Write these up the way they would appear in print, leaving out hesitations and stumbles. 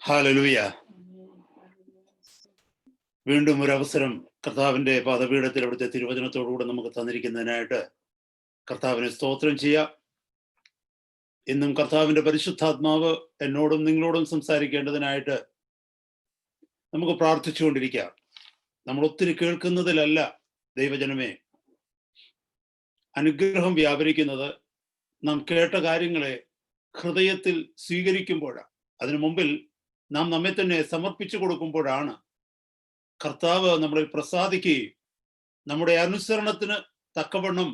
Hallelujah. വീണ്ടും ഒരു അവസരം കർത്താവിന്റെ പാദപീഠത്തിൽ അവിടുത്തെ തിരുവചനത്തോടുകൂടെ നമുക്ക് തന്നിരിക്കുന്നതിനായിട്ട് കർത്താവിനെ സ്തോത്രം ചെയ്യാം. ഇന്നും കർത്താവിന്റെ പരിശുദ്ധാത്മാവ് എന്നോടും നിങ്ങളോടും സംസാരിക്കേണ്ടതിനായിട്ട് നമുക്ക് പ്രാർത്ഥിച്ചുകൊണ്ടിരിക്കാം. നമ്മൾ ഒത്തിരി കേൾക്കുന്നതിലല്ല ദൈവജനമേ, അനുഗ്രഹം വ്യാപരിക്കുന്നത് നാം കേട്ട കാര്യങ്ങളെ ഹൃദയത്തിൽ സ്വീകരിക്കുമ്പോഴാണ്. അതിനു മുമ്പിൽ നാം നമ്മെ തന്നെ സമർപ്പിച്ചു കൊടുക്കുമ്പോഴാണ് കർത്താവ് നമ്മളിൽ പ്രസാദിക്കുകയും നമ്മുടെ അനുസരണത്തിന് തക്കവണ്ണം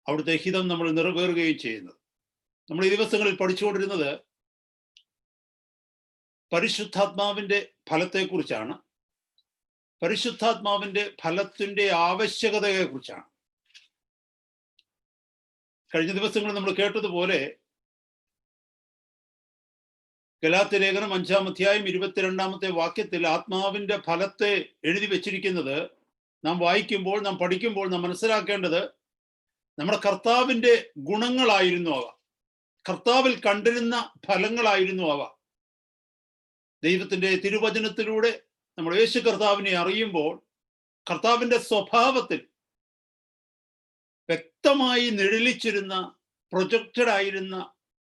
അവിടുത്തെ ഹിതം നമ്മൾ നിറവേറുകയും ചെയ്യുന്നത്. നമ്മൾ ഈ ദിവസങ്ങളിൽ പഠിച്ചുകൊണ്ടിരുന്നത് പരിശുദ്ധാത്മാവിന്റെ ഫലത്തെക്കുറിച്ചാണ്. പരിശുദ്ധാത്മാവിന്റെ ഫലത്തിന്റെ ആവശ്യകതയെ കുറിച്ചാണ്. കഴിഞ്ഞ ദിവസങ്ങളിൽ നമ്മൾ കേട്ടതുപോലെ ഗലാത്യ ലേഖനം 5-ാം അധ്യായം 22-ാമത്തെ വാക്യത്തിൽ ആത്മാവിന്റെ ഫലത്തെ എഴുതി വെച്ചിരിക്കുന്നത് നാം വായിക്കുമ്പോൾ, നാം പഠിക്കുമ്പോൾ നാം മനസ്സിലാക്കേണ്ടത് നമ്മുടെ കർത്താവിന്റെ ഗുണങ്ങളായിരുന്നു അവ. കർത്താവിൽ കണ്ടിരുന്ന ഫലങ്ങളായിരുന്നു അവ. ദൈവത്തിന്റെ തിരുവചനത്തിലൂടെ നമ്മൾ യേശു കർത്താവിനെ അറിയുമ്പോൾ കർത്താവിന്റെ സ്വഭാവത്തിൽ വ്യക്തമായി നിഴലിച്ചിരുന്ന, പ്രൊജക്റ്റഡ് ആയിരുന്ന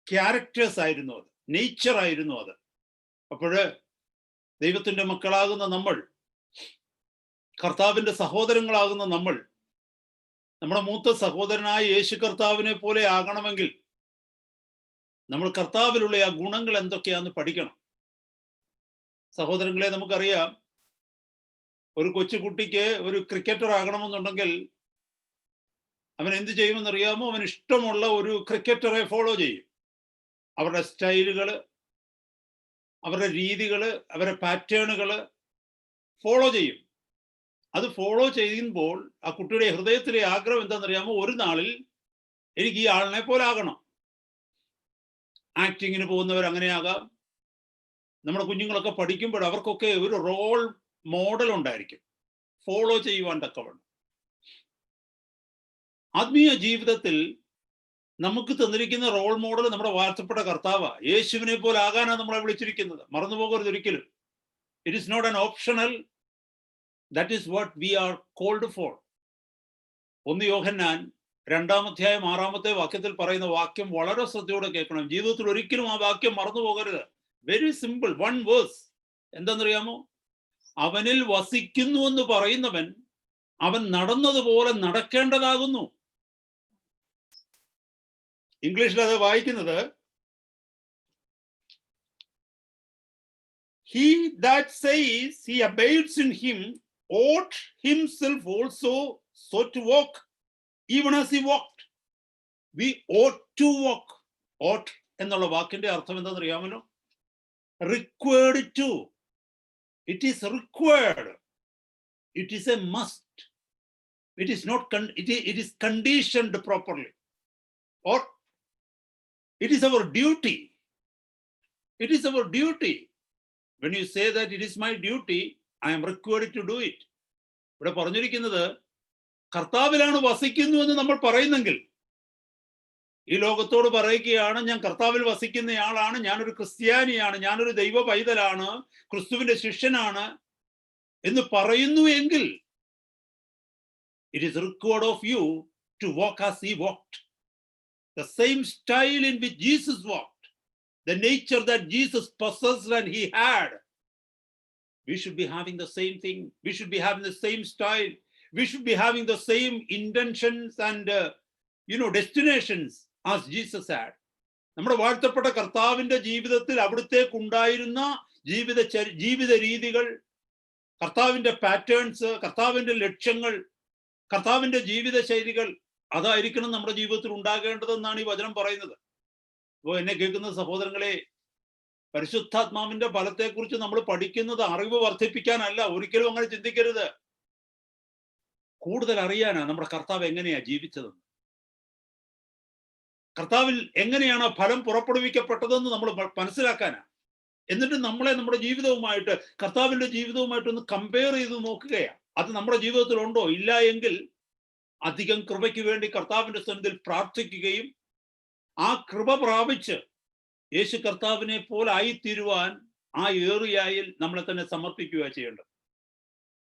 ക്യാരക്ടേഴ്സ് ആയിരുന്നു അത്, നേച്ചർ ആയിരുന്നു അത്. അപ്പോഴ് ദൈവത്തിന്റെ മക്കളാകുന്ന നമ്മൾ, കർത്താവിന്റെ സഹോദരങ്ങളാകുന്ന നമ്മൾ, നമ്മുടെ മൂത്ത സഹോദരനായ യേശു കർത്താവിനെ പോലെ ആകണമെങ്കിൽ നമ്മൾ കർത്താവിലുള്ള ആ ഗുണങ്ങൾ എന്തൊക്കെയാന്ന് പഠിക്കണം. സഹോദരങ്ങളെ, നമുക്കറിയാം, ഒരു കൊച്ചുകുട്ടിക്ക് ഒരു ക്രിക്കറ്റർ ആകണമെന്നുണ്ടെങ്കിൽ അവൻ എന്ത് ചെയ്യുമെന്നറിയാമോ? അവൻ ഇഷ്ടമുള്ള ഒരു ക്രിക്കറ്ററെ ഫോളോ ചെയ്യും. അവരുടെ സ്റ്റൈലുകൾ, അവരുടെ രീതികൾ, അവരുടെ പാറ്റേണുകൾ ഫോളോ ചെയ്യും. അത് ഫോളോ ചെയ്യുമ്പോൾ ആ കുട്ടിയുടെ ഹൃദയത്തിലെ ആഗ്രഹം എന്താണെന്നറിയാമോ? ഒരു നാളിൽ എനിക്ക് ഈ ആളിനെ പോലെ ആകണം. ആക്ടിങ്ങിന് പോകുന്നവർ അങ്ങനെയാകാം. നമ്മുടെ കുഞ്ഞുങ്ങളൊക്കെ പഠിക്കുമ്പോൾ അവർക്കൊക്കെ ഒരു റോൾ മോഡൽ ഉണ്ടായിരിക്കും ഫോളോ ചെയ്യുവാൻ തക്കവണ്ണം. ആത്മീയ ജീവിതത്തിൽ നമുക്ക് തന്നിരിക്കുന്ന റോൾ മോഡൽ നമ്മുടെ വാഴ്ത്തപ്പെട്ട കർത്താവാ. യേശുവിനെ പോലെ ആകാനാണ് നമ്മളെ വിളിച്ചിരിക്കുന്നത്. മറന്നുപോകരുത് ഒരിക്കലും. It is not an optional, that is what we are called for. 1 Yohannan 2-ാം അധ്യായം 6-ാമത്തെ വാക്യത്തിൽ പറയുന്ന വാക്യം വളരെ ശ്രദ്ധയോടെ കേൾക്കണം. ജീവിതത്തിൽ ഒരിക്കലും ആ വാക്യം മറന്നു പോകരുത്. Very simple, 1 verse. എന്താണെന്നറിയാമോ? അവനിൽ വസിക്കുന്നു എന്ന് പറയുന്നവൻ അവൻ നടന്നതുപോലെ നടക്കേണ്ടതാകുന്നു. ഇംഗ്ലീഷിൽ അത് വായിക്കുന്നത്, he that says he abides in him ought himself also so to walk, even as he walked. We ought to walk. ought എന്നുള്ള വാക്കിന്റെ അർത്ഥം എന്താണെന്ന് അറിയാമല്ലോ? required to. It is required. It is a must. It is not it is conditioned properly, or it is our duty. It is our duty. When you say that it is my duty, I am required to do it. ഇവിടെ പറഞ്ഞിരിക്കുന്നത് കർത്താവിലാണ് വസിക്കുന്നു എന്ന് നമ്മൾ പറയുന്നെങ്കിൽ, ഈ ലോകത്തോട് പറയുകയാണ്, ഞാൻ കർത്താവിൽ വസിക്കുന്നയാളാണ്, ഞാനൊരു ക്രിസ്ത്യാനിയാണ്, ഞാനൊരു ദൈവ പൈതലാണ്, ക്രിസ്തുവിന്റെ ശിഷ്യനാണ് എന്ന് പറയുന്നു എങ്കിൽ, it is required of you to walk as he walked. The same style in which Jesus walked, the nature that Jesus possessed and he had, we should be having the same thing. We should be having the same style. We should be having the same intentions and destinations as Jesus had. നമ്മുടെ വാഴ്ത്തപ്പെട്ട കർത്താവിന്റെ ജീവിതത്തിൽ അവിടുത്തേക്കുണ്ടായിരുന്ന ജീവിത രീതികൾ, കർത്താവിന്റെ patterns, കർത്താവിന്റെ ലക്ഷ്യങ്ങൾ, കർത്താവിന്റെ ജീവിത ശൈലികൾ, അതായിരിക്കണം നമ്മുടെ ജീവിതത്തിൽ ഉണ്ടാകേണ്ടതെന്നാണ് ഈ വചനം പറയുന്നത്. അപ്പോൾ എന്നെ കേൾക്കുന്ന സഹോദരങ്ങളെ, പരിശുദ്ധാത്മാവിന്റെ ഫലത്തെക്കുറിച്ച് നമ്മൾ പഠിക്കുന്നത് അറിവ് വർദ്ധിപ്പിക്കാനല്ല. ഒരിക്കലും അങ്ങനെ ചിന്തിക്കരുത്. കൂടുതൽ അറിയാനാ നമ്മുടെ കർത്താവ് എങ്ങനെയാ ജീവിച്ചതെന്ന്, കർത്താവിൽ എങ്ങനെയാണ് ഫലം പുറപ്പെടുവിക്കപ്പെട്ടതെന്ന് നമ്മൾ മനസ്സിലാക്കാനാ. എന്നിട്ട് നമ്മളെ നമ്മുടെ ജീവിതവുമായിട്ട്, കർത്താവിന്റെ ജീവിതവുമായിട്ടൊന്ന് കമ്പയർ ചെയ്ത് നോക്കുകയാണ്. അത് നമ്മുടെ ജീവിതത്തിൽ ഉണ്ടോ? ഇല്ല എങ്കിൽ അധികം കൃപയ്ക്ക് വേണ്ടി കർത്താവിന്റെ സന്നിധിയിൽ പ്രാർത്ഥിക്കുകയും ആ കൃപ പ്രാപിച്ച് യേശു കർത്താവിനെ പോലെ ആയിത്തീരുവാൻ ആ ഏറിയായിൽ നമ്മളെ തന്നെ സമർപ്പിക്കുക ചെയ്യേണ്ടത്.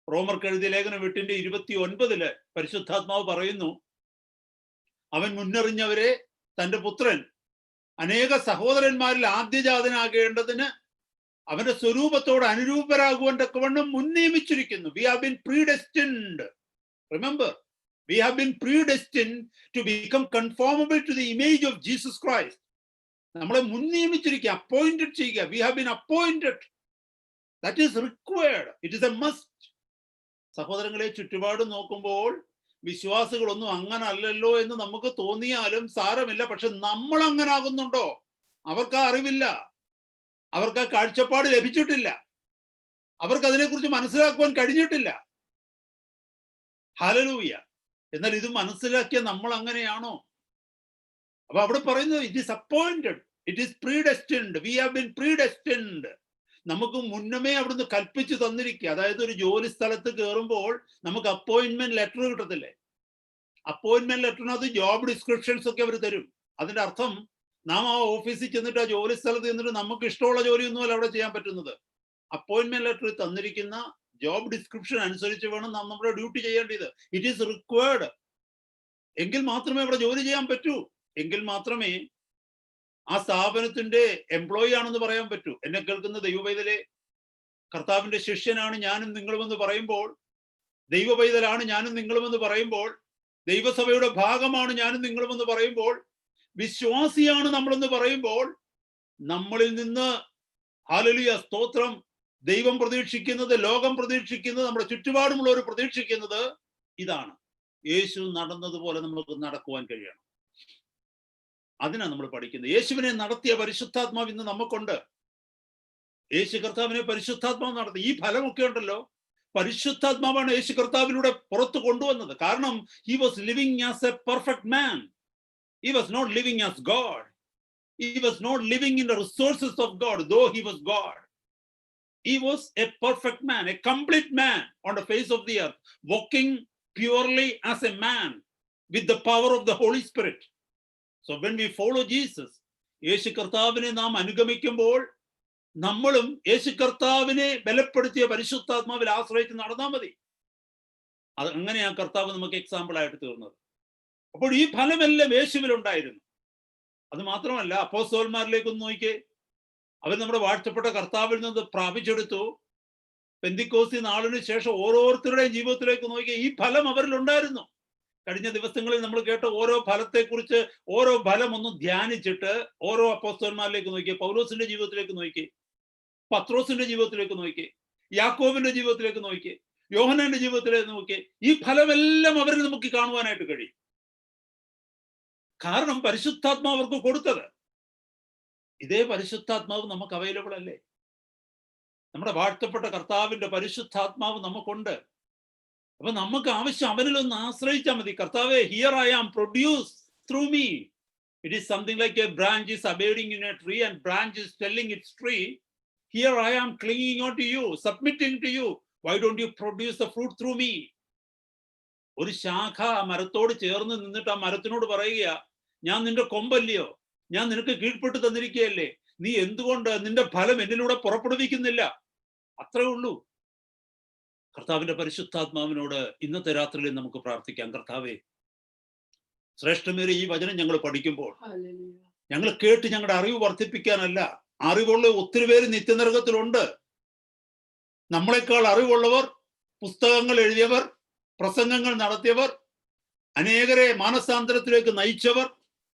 റോമർക്ക് എഴുതിയ ലേഖനം 8:29 പരിശുദ്ധാത്മാവ് പറയുന്നു, അവൻ മുന്നറിഞ്ഞവരെ തന്റെ പുത്രൻ അനേക സഹോദരന്മാരിൽ ആദ്യജാതനാകേണ്ടതിന് അവന്റെ സ്വരൂപത്തോട് അനുരൂപരാകുവാൻ തക്കവണ്ണം മുൻനിയമിച്ചിരിക്കുന്നു. We have been predestined. Remember, we have been predestined to become conformable to the image of Jesus Christ. നമ്മളെ മുൻനിയമിച്ചിരിക്കുക, അപ്പോയിന്റഡ് ചെയ്യുക. We have been appointed. That is required. It is a must. സഹോദരങ്ങളെ, ചുറ്റുപാട് നോക്കുമ്പോൾ വിശ്വാസികളൊന്നും അങ്ങനെ അല്ലല്ലോ എന്ന് നമുക്ക് തോന്നിയാലും സാരമില്ല. പക്ഷെ നമ്മൾ അങ്ങനെ ആകുന്നുണ്ടോ? അവർക്ക് ആ അറിവില്ല, അവർക്ക് ആ കാഴ്ചപ്പാട് ലഭിച്ചിട്ടില്ല, അവർക്ക് അതിനെക്കുറിച്ച് മനസ്സിലാക്കുവാൻ കഴിഞ്ഞിട്ടില്ല. ഹല്ലേലൂയ. എന്നാൽ ഇത് മനസ്സിലാക്കിയ നമ്മൾ അങ്ങനെയാണോ? അപ്പൊ അവിടെ പറയുന്നത് it is appointed, it is predestined. We have been predestined. നമുക്ക് മുന്നമേ അവിടുന്ന് കൽപ്പിച്ചു തന്നിരിക്കുക. അതായത് ഒരു ജോലി സ്ഥലത്ത് കയറുമ്പോൾ നമുക്ക് അപ്പോയിന്റ്മെന്റ് ലെറ്റർ കിട്ടത്തില്ലേ? അപ്പോയിന്റ്മെന്റ് ലെറ്ററിനകത്ത് ജോബ് ഡിസ്ക്രിപ്ഷൻസ് ഒക്കെ അവർ തരും. അതിന്റെ അർത്ഥം നാം ആ ഓഫീസിൽ ചെന്നിട്ട് ആ ജോലി സ്ഥലത്ത് ചെന്നിട്ട് നമുക്ക് ഇഷ്ടമുള്ള ജോലിയൊന്നുമല്ല അവിടെ ചെയ്യാൻ പറ്റുന്നത്. അപ്പോയിന്റ്മെന്റ് ലെറ്ററിൽ തന്നിരിക്കുന്ന ജോബ് ഡിസ്ക്രിപ്ഷൻ അനുസരിച്ച് വേണം നാം നമ്മുടെ ഡ്യൂട്ടി ചെയ്യേണ്ടത്. It is required. എങ്കിൽ മാത്രമേ അവിടെ ജോലി ചെയ്യാൻ പറ്റൂ. എങ്കിൽ മാത്രമേ ആ സ്ഥാപനത്തിന്റെ എംപ്ലോയി ആണെന്ന് പറയാൻ പറ്റൂ. എന്നെ കേൾക്കുന്ന ദൈവപൈതലെ, കർത്താവിന്റെ ശിഷ്യനാണ് ഞാനും നിങ്ങളുമെന്ന് പറയുമ്പോൾ, ദൈവപൈതലാണ് ഞാനും നിങ്ങളുമെന്ന് പറയുമ്പോൾ, ദൈവസഭയുടെ ഭാഗമാണ് ഞാനും നിങ്ങളുമെന്ന് പറയുമ്പോൾ, വിശ്വാസിയാണ് നമ്മളെന്ന് പറയുമ്പോൾ, നമ്മളിൽ നിന്ന് ഹല്ലേലൂയ സ്തോത്രം ദൈവം പ്രതീക്ഷിക്കുന്നത്, ലോകം പ്രതീക്ഷിക്കുന്നത്, നമ്മുടെ ചുറ്റുപാടുമുള്ളവർ പ്രതീക്ഷിക്കുന്നത് ഇതാണ്. യേശു നടന്നതുപോലെ നമുക്ക് നടക്കുവാൻ കഴിയണം. അതിനാണ് നമ്മൾ പഠിക്കുന്നത്. യേശുവിനെ നടത്തിയ പരിശുദ്ധാത്മാവ് ഇന്ന് നമുക്കുണ്ട്. യേശു കർത്താവിനെ പരിശുദ്ധാത്മാവ് നടത്തി. ഈ ഫലമൊക്കെ ഉണ്ടല്ലോ, പരിശുദ്ധാത്മാവാണ് യേശു കർത്താവിലൂടെ പുറത്തു കൊണ്ടുവന്നത്. കാരണം he was living as a perfect man. He was not living as God. He was not living in the resources of God, though he was God. He was a perfect man, a complete man on the face of the earth, walking purely as a man with the power of the Holy Spirit. So when we follow Jesus, യേശു കർത്താവിനെ നാം അനുഗമിക്കുമ്പോൾ നമ്മളും യേശു കർത്താവിനെ ബലപ്പെടുത്തിയ പരിശുദ്ധാത്മാവിൽ ആശ്രയിച്ച് നടന്നാൽ മതി. അത് അങ്ങനെയാ കർത്താവ് നമുക്ക് എക്സാമ്പിൾ ആയിട്ട് തീർന്നത്. അപ്പോൾ ഈ ഫലമെല്ലാം യേശുവിൽ ഉണ്ടായിരുന്നു. അത് മാത്രമല്ല, അപ്പോസ്തലന്മാരിലേക്ക് ഒന്ന് നോക്കിയേ. അവർ നമ്മുടെ വാഴ്ത്തപ്പെട്ട കർത്താവിൽ നിന്ന് പ്രാപിച്ചെടുത്തു. പെന്തിക്കോസ്തി നാളിന് ശേഷം ഓരോരുത്തരുടെയും ജീവിതത്തിലേക്ക് നോക്കിയേ, ഈ ഫലം അവരിൽ ഉണ്ടായിരുന്നു. കഴിഞ്ഞ ദിവസങ്ങളിൽ നമ്മൾ കേട്ട ഓരോ ഫലത്തെക്കുറിച്ച്, ഓരോ ഫലം ഒന്ന് ധ്യാനിച്ചിട്ട് ഓരോ അപ്പോസ്തലന്മാരിലേക്ക് നോക്കിയേ. പൗലോസിന്റെ ജീവിതത്തിലേക്ക് നോക്കിയേ, പത്രോസിന്റെ ജീവിതത്തിലേക്ക് നോക്കിയേ, യാക്കോബിന്റെ ജീവിതത്തിലേക്ക് നോക്കിയേ, യോഹന്നാന്റെ ജീവിതത്തിലേക്ക് നോക്കിയേ. ഈ ഫലമെല്ലാം അവരിൽ നമുക്ക് കാണുവാനായിട്ട് കഴിയും. കാരണം പരിശുദ്ധാത്മാവ് അവർക്ക് കൊടുത്തത്. ഇതേ പരിശുദ്ധാത്മാവ് നമുക്ക് അവൈലബിൾ അല്ലേ? നമ്മുടെ വാഴ്ത്തപ്പെട്ട കർത്താവിന്റെ പരിശുദ്ധാത്മാവ് നമുക്കുണ്ട്. അപ്പൊ നമുക്ക് ആവശ്യം അവനിലൊന്ന് ആശ്രയിച്ചാൽ മതി. കർത്താവേ, here I am, produce through me. It is something like a branch is abiding in a tree and branch is telling its tree, here I am clinging on to you, submitting to you, why don't you produce the fruit through me? ഒരു ശാഖ ആ മരത്തോട് ചേർന്ന് നിന്നിട്ട് ആ മരത്തിനോട് പറയുക, ഞാൻ നിന്റെ കൊമ്പല്ലയോ, ഞാൻ നിനക്ക് കീഴ്പ്പെട്ട് തന്നിരിക്കുകയല്ലേ, നീ എന്തുകൊണ്ട് നിന്റെ ഫലം എന്നിലൂടെ പുറപ്പെടുവിക്കുന്നില്ല? അത്രേ ഉള്ളൂ. കർത്താവിന്റെ പരിശുദ്ധാത്മാവിനോട് ഇന്നത്തെ രാത്രിയിൽ നമുക്ക് പ്രാർത്ഥിക്കാം. കർത്താവേ, ശ്രേഷ്ഠമേറിയ ഈ വചനം ഞങ്ങൾ പഠിക്കുമ്പോൾ ഞങ്ങൾ കേട്ട് ഞങ്ങളുടെ അറിവ് വർദ്ധിപ്പിക്കാനല്ല. അറിവുള്ള ഒത്തിരി പേര് നിത്യനരകത്തിലുണ്ട്. നമ്മളെക്കാൾ അറിവുള്ളവർ, പുസ്തകങ്ങൾ എഴുതിയവർ, പ്രസംഗങ്ങൾ നടത്തിയവർ, അനേകരെ മാനസാന്തരത്തിലേക്ക് നയിച്ചവർ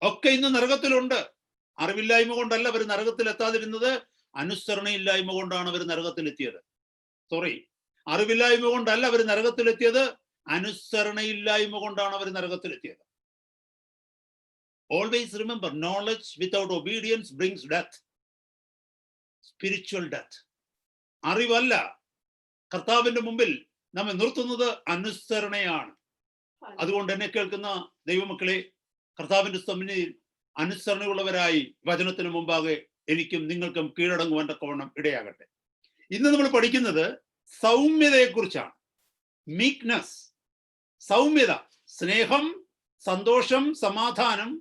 ഒക്കെ ഇന്ന് നരകത്തിലുണ്ട്. അറിവില്ലായ്മ കൊണ്ടല്ല അവർ നരകത്തിൽ എത്താതിരുന്നത്, അനുസരണയില്ലായ്മ കൊണ്ടാണ് അവർ നരകത്തിലെത്തിയത്. അറിവില്ലായ്മ കൊണ്ടല്ല അവർ നരകത്തിലെത്തിയത്, അനുസരണയില്ലായ്മ കൊണ്ടാണ് അവർ നരകത്തിലെത്തിയത്. Always remember, knowledge without obedience brings death, spiritual death. അറിവല്ല കർത്താവിന്റെ മുമ്പിൽ നമ്മെ നിർത്തുന്നത്, അനുസരണയാണ്. അതുകൊണ്ട് എന്നെ കേൾക്കുന്ന ദൈവമക്കളെ, കർത്താവിന്റെ സന്നിധിയിൽ അനുസരണയുള്ളവരായി വചനത്തിന് മുമ്പാകെ എനിക്കും നിങ്ങൾക്കും കീഴടങ്ങുവാൻ തക്കവണ്ണം ഇടയാകട്ടെ. ഇന്ന് നമ്മൾ പഠിക്കുന്നത് സൗമ്യതയെക്കുറിച്ചാണ്. മീക്നെസ്, സൗമ്യത, സ്നേഹം, സന്തോഷം, സമാധാനം,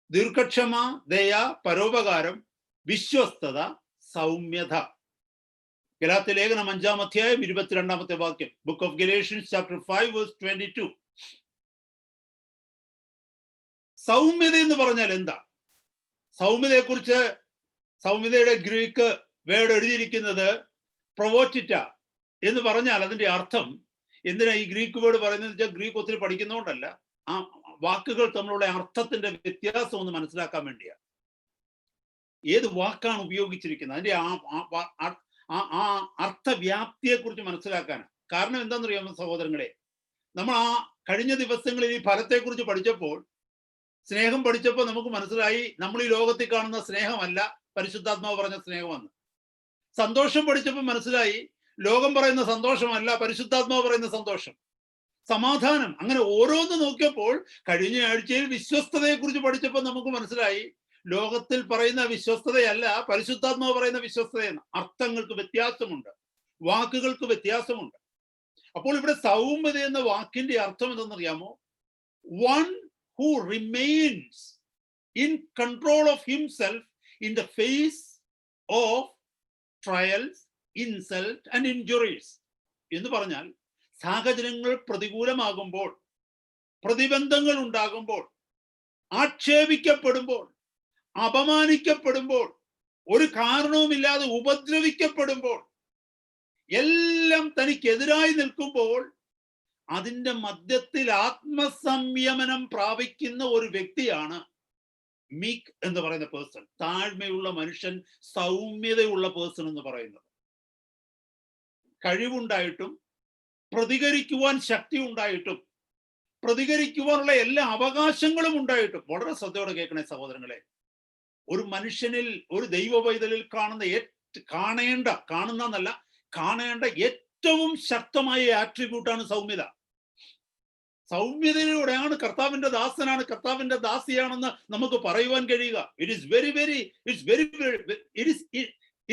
ദീർഘക്ഷമ, ദയ, പരോപകാരം, വിശ്വസ്തത, സൗമ്യത. ഗലാത്യ ലേഖനം 5-ാം അധ്യായം 22-ാമത്തെ വാക്യം. Book of Galatians chapter 5 verse 22. സൗമ്യത എന്ന് പറഞ്ഞാൽ എന്താ? സൗമ്യതയെക്കുറിച്ച് സൗമ്യതയുടെ ഗ്രീക്ക് വേർഡ് എഴുതിയിരിക്കുന്നത് പ്രൊവോറ്റിറ്റ എന്ന് പറഞ്ഞാൽ അതിന്റെ അർത്ഥം എന്തിനാ ഈ ഗ്രീക്ക് വേർഡ് പറയുന്നത് വെച്ചാൽ ഗ്രീക്ക് ഒത്തിരി പഠിക്കുന്നതുകൊണ്ടല്ല, ആ വാക്കുകൾ തമ്മിലുള്ള അർത്ഥത്തിന്റെ വ്യത്യാസം ഒന്ന് മനസ്സിലാക്കാൻ വേണ്ടിയാണ്. ഏത് വാക്കാണ് ഉപയോഗിച്ചിരിക്കുന്നത് അതിന്റെ ആ അർത്ഥവ്യാപ്തിയെ കുറിച്ച് മനസ്സിലാക്കാനാണ്. കാരണം എന്താണെന്നറിയാമോ സഹോദരങ്ങളെ, നമ്മൾ ആ കഴിഞ്ഞ ദിവസങ്ങളിൽ ഈ ഫലത്തെക്കുറിച്ച് പഠിച്ചപ്പോൾ, സ്നേഹം പഠിച്ചപ്പോൾ നമുക്ക് മനസ്സിലായി നമ്മൾ ഈ ലോകത്തിൽ കാണുന്ന സ്നേഹമല്ല പരിശുദ്ധാത്മാവ് പറഞ്ഞ സ്നേഹമെന്ന്. സന്തോഷം പഠിച്ചപ്പോൾ മനസ്സിലായി ലോകം പറയുന്ന സന്തോഷമല്ല പരിശുദ്ധാത്മാവ് പറയുന്ന സന്തോഷം. സമാധാനം, അങ്ങനെ ഓരോന്ന് നോക്കിയപ്പോൾ കഴിഞ്ഞ ആഴ്ചയിൽ വിശ്വസ്തതയെക്കുറിച്ച് പഠിച്ചപ്പോൾ നമുക്ക് മനസ്സിലായി ലോകത്തിൽ പറയുന്ന വിശ്വസ്തതയല്ല പരിശുദ്ധാത്മാവ് പറയുന്ന വിശ്വസ്തതയെന്ന്. അർത്ഥങ്ങൾക്ക് വ്യത്യാസമുണ്ട്, വാക്കുകൾക്ക് വ്യത്യാസമുണ്ട്. അപ്പോൾ ഇവിടെ സൗമ്യത എന്ന വാക്കിന്റെ അർത്ഥം എന്തെന്നറിയാമോ? One who remains in control of himself in the face of trials, insult and injuries. എന്ന് പറഞ്ഞാൽ സാഹചര്യങ്ങൾ പ്രതികൂലമാകുമ്പോൾ, പ്രതിബന്ധങ്ങൾ ഉണ്ടാകുമ്പോൾ, ആക്ഷേപിക്കപ്പെടുമ്പോൾ, അപമാനിക്കപ്പെടുമ്പോൾ, ഒരു കാരണവുമില്ലാതെ ഉപദ്രവിക്കപ്പെടുമ്പോൾ, എല്ലാം തനിക്കെതിരായി നിൽക്കുമ്പോൾ അതിന്റെ മധ്യത്തിൽ ആത്മസംയമനം പ്രാപിക്കുന്ന ഒരു വ്യക്തിയാണ് മീക്ക് എന്ന് പറയുന്ന പേഴ്സൺ. താഴ്മയുള്ള മനുഷ്യൻ, സൗമ്യതയുള്ള പേഴ്സൺ എന്ന് പറയുന്നത്. കഴിവുണ്ടായിട്ടും പ്രതികരിക്കുവാൻ ശക്തി ഉണ്ടായിട്ടും പ്രതികരിക്കുവാനുള്ള എല്ലാ അവകാശങ്ങളും ഉണ്ടായിട്ടും, വളരെ ശ്രദ്ധയോടെ കേൾക്കണേ സഹോദരങ്ങളെ, ഒരു മനുഷ്യനിൽ, ഒരു ദൈവ പൈതലിൽ കാണേണ്ട ഏറ്റവും ശക്തമായ ആട്രിബ്യൂട്ടാണ് സൗമ്യത. സൗമ്യതയിലൂടെയാണ് കർത്താവിന്റെ ദാസനാണ്, കർത്താവിന്റെ ദാസിയാണെന്ന് നമുക്ക് പറയുവാൻ കഴിയുക. It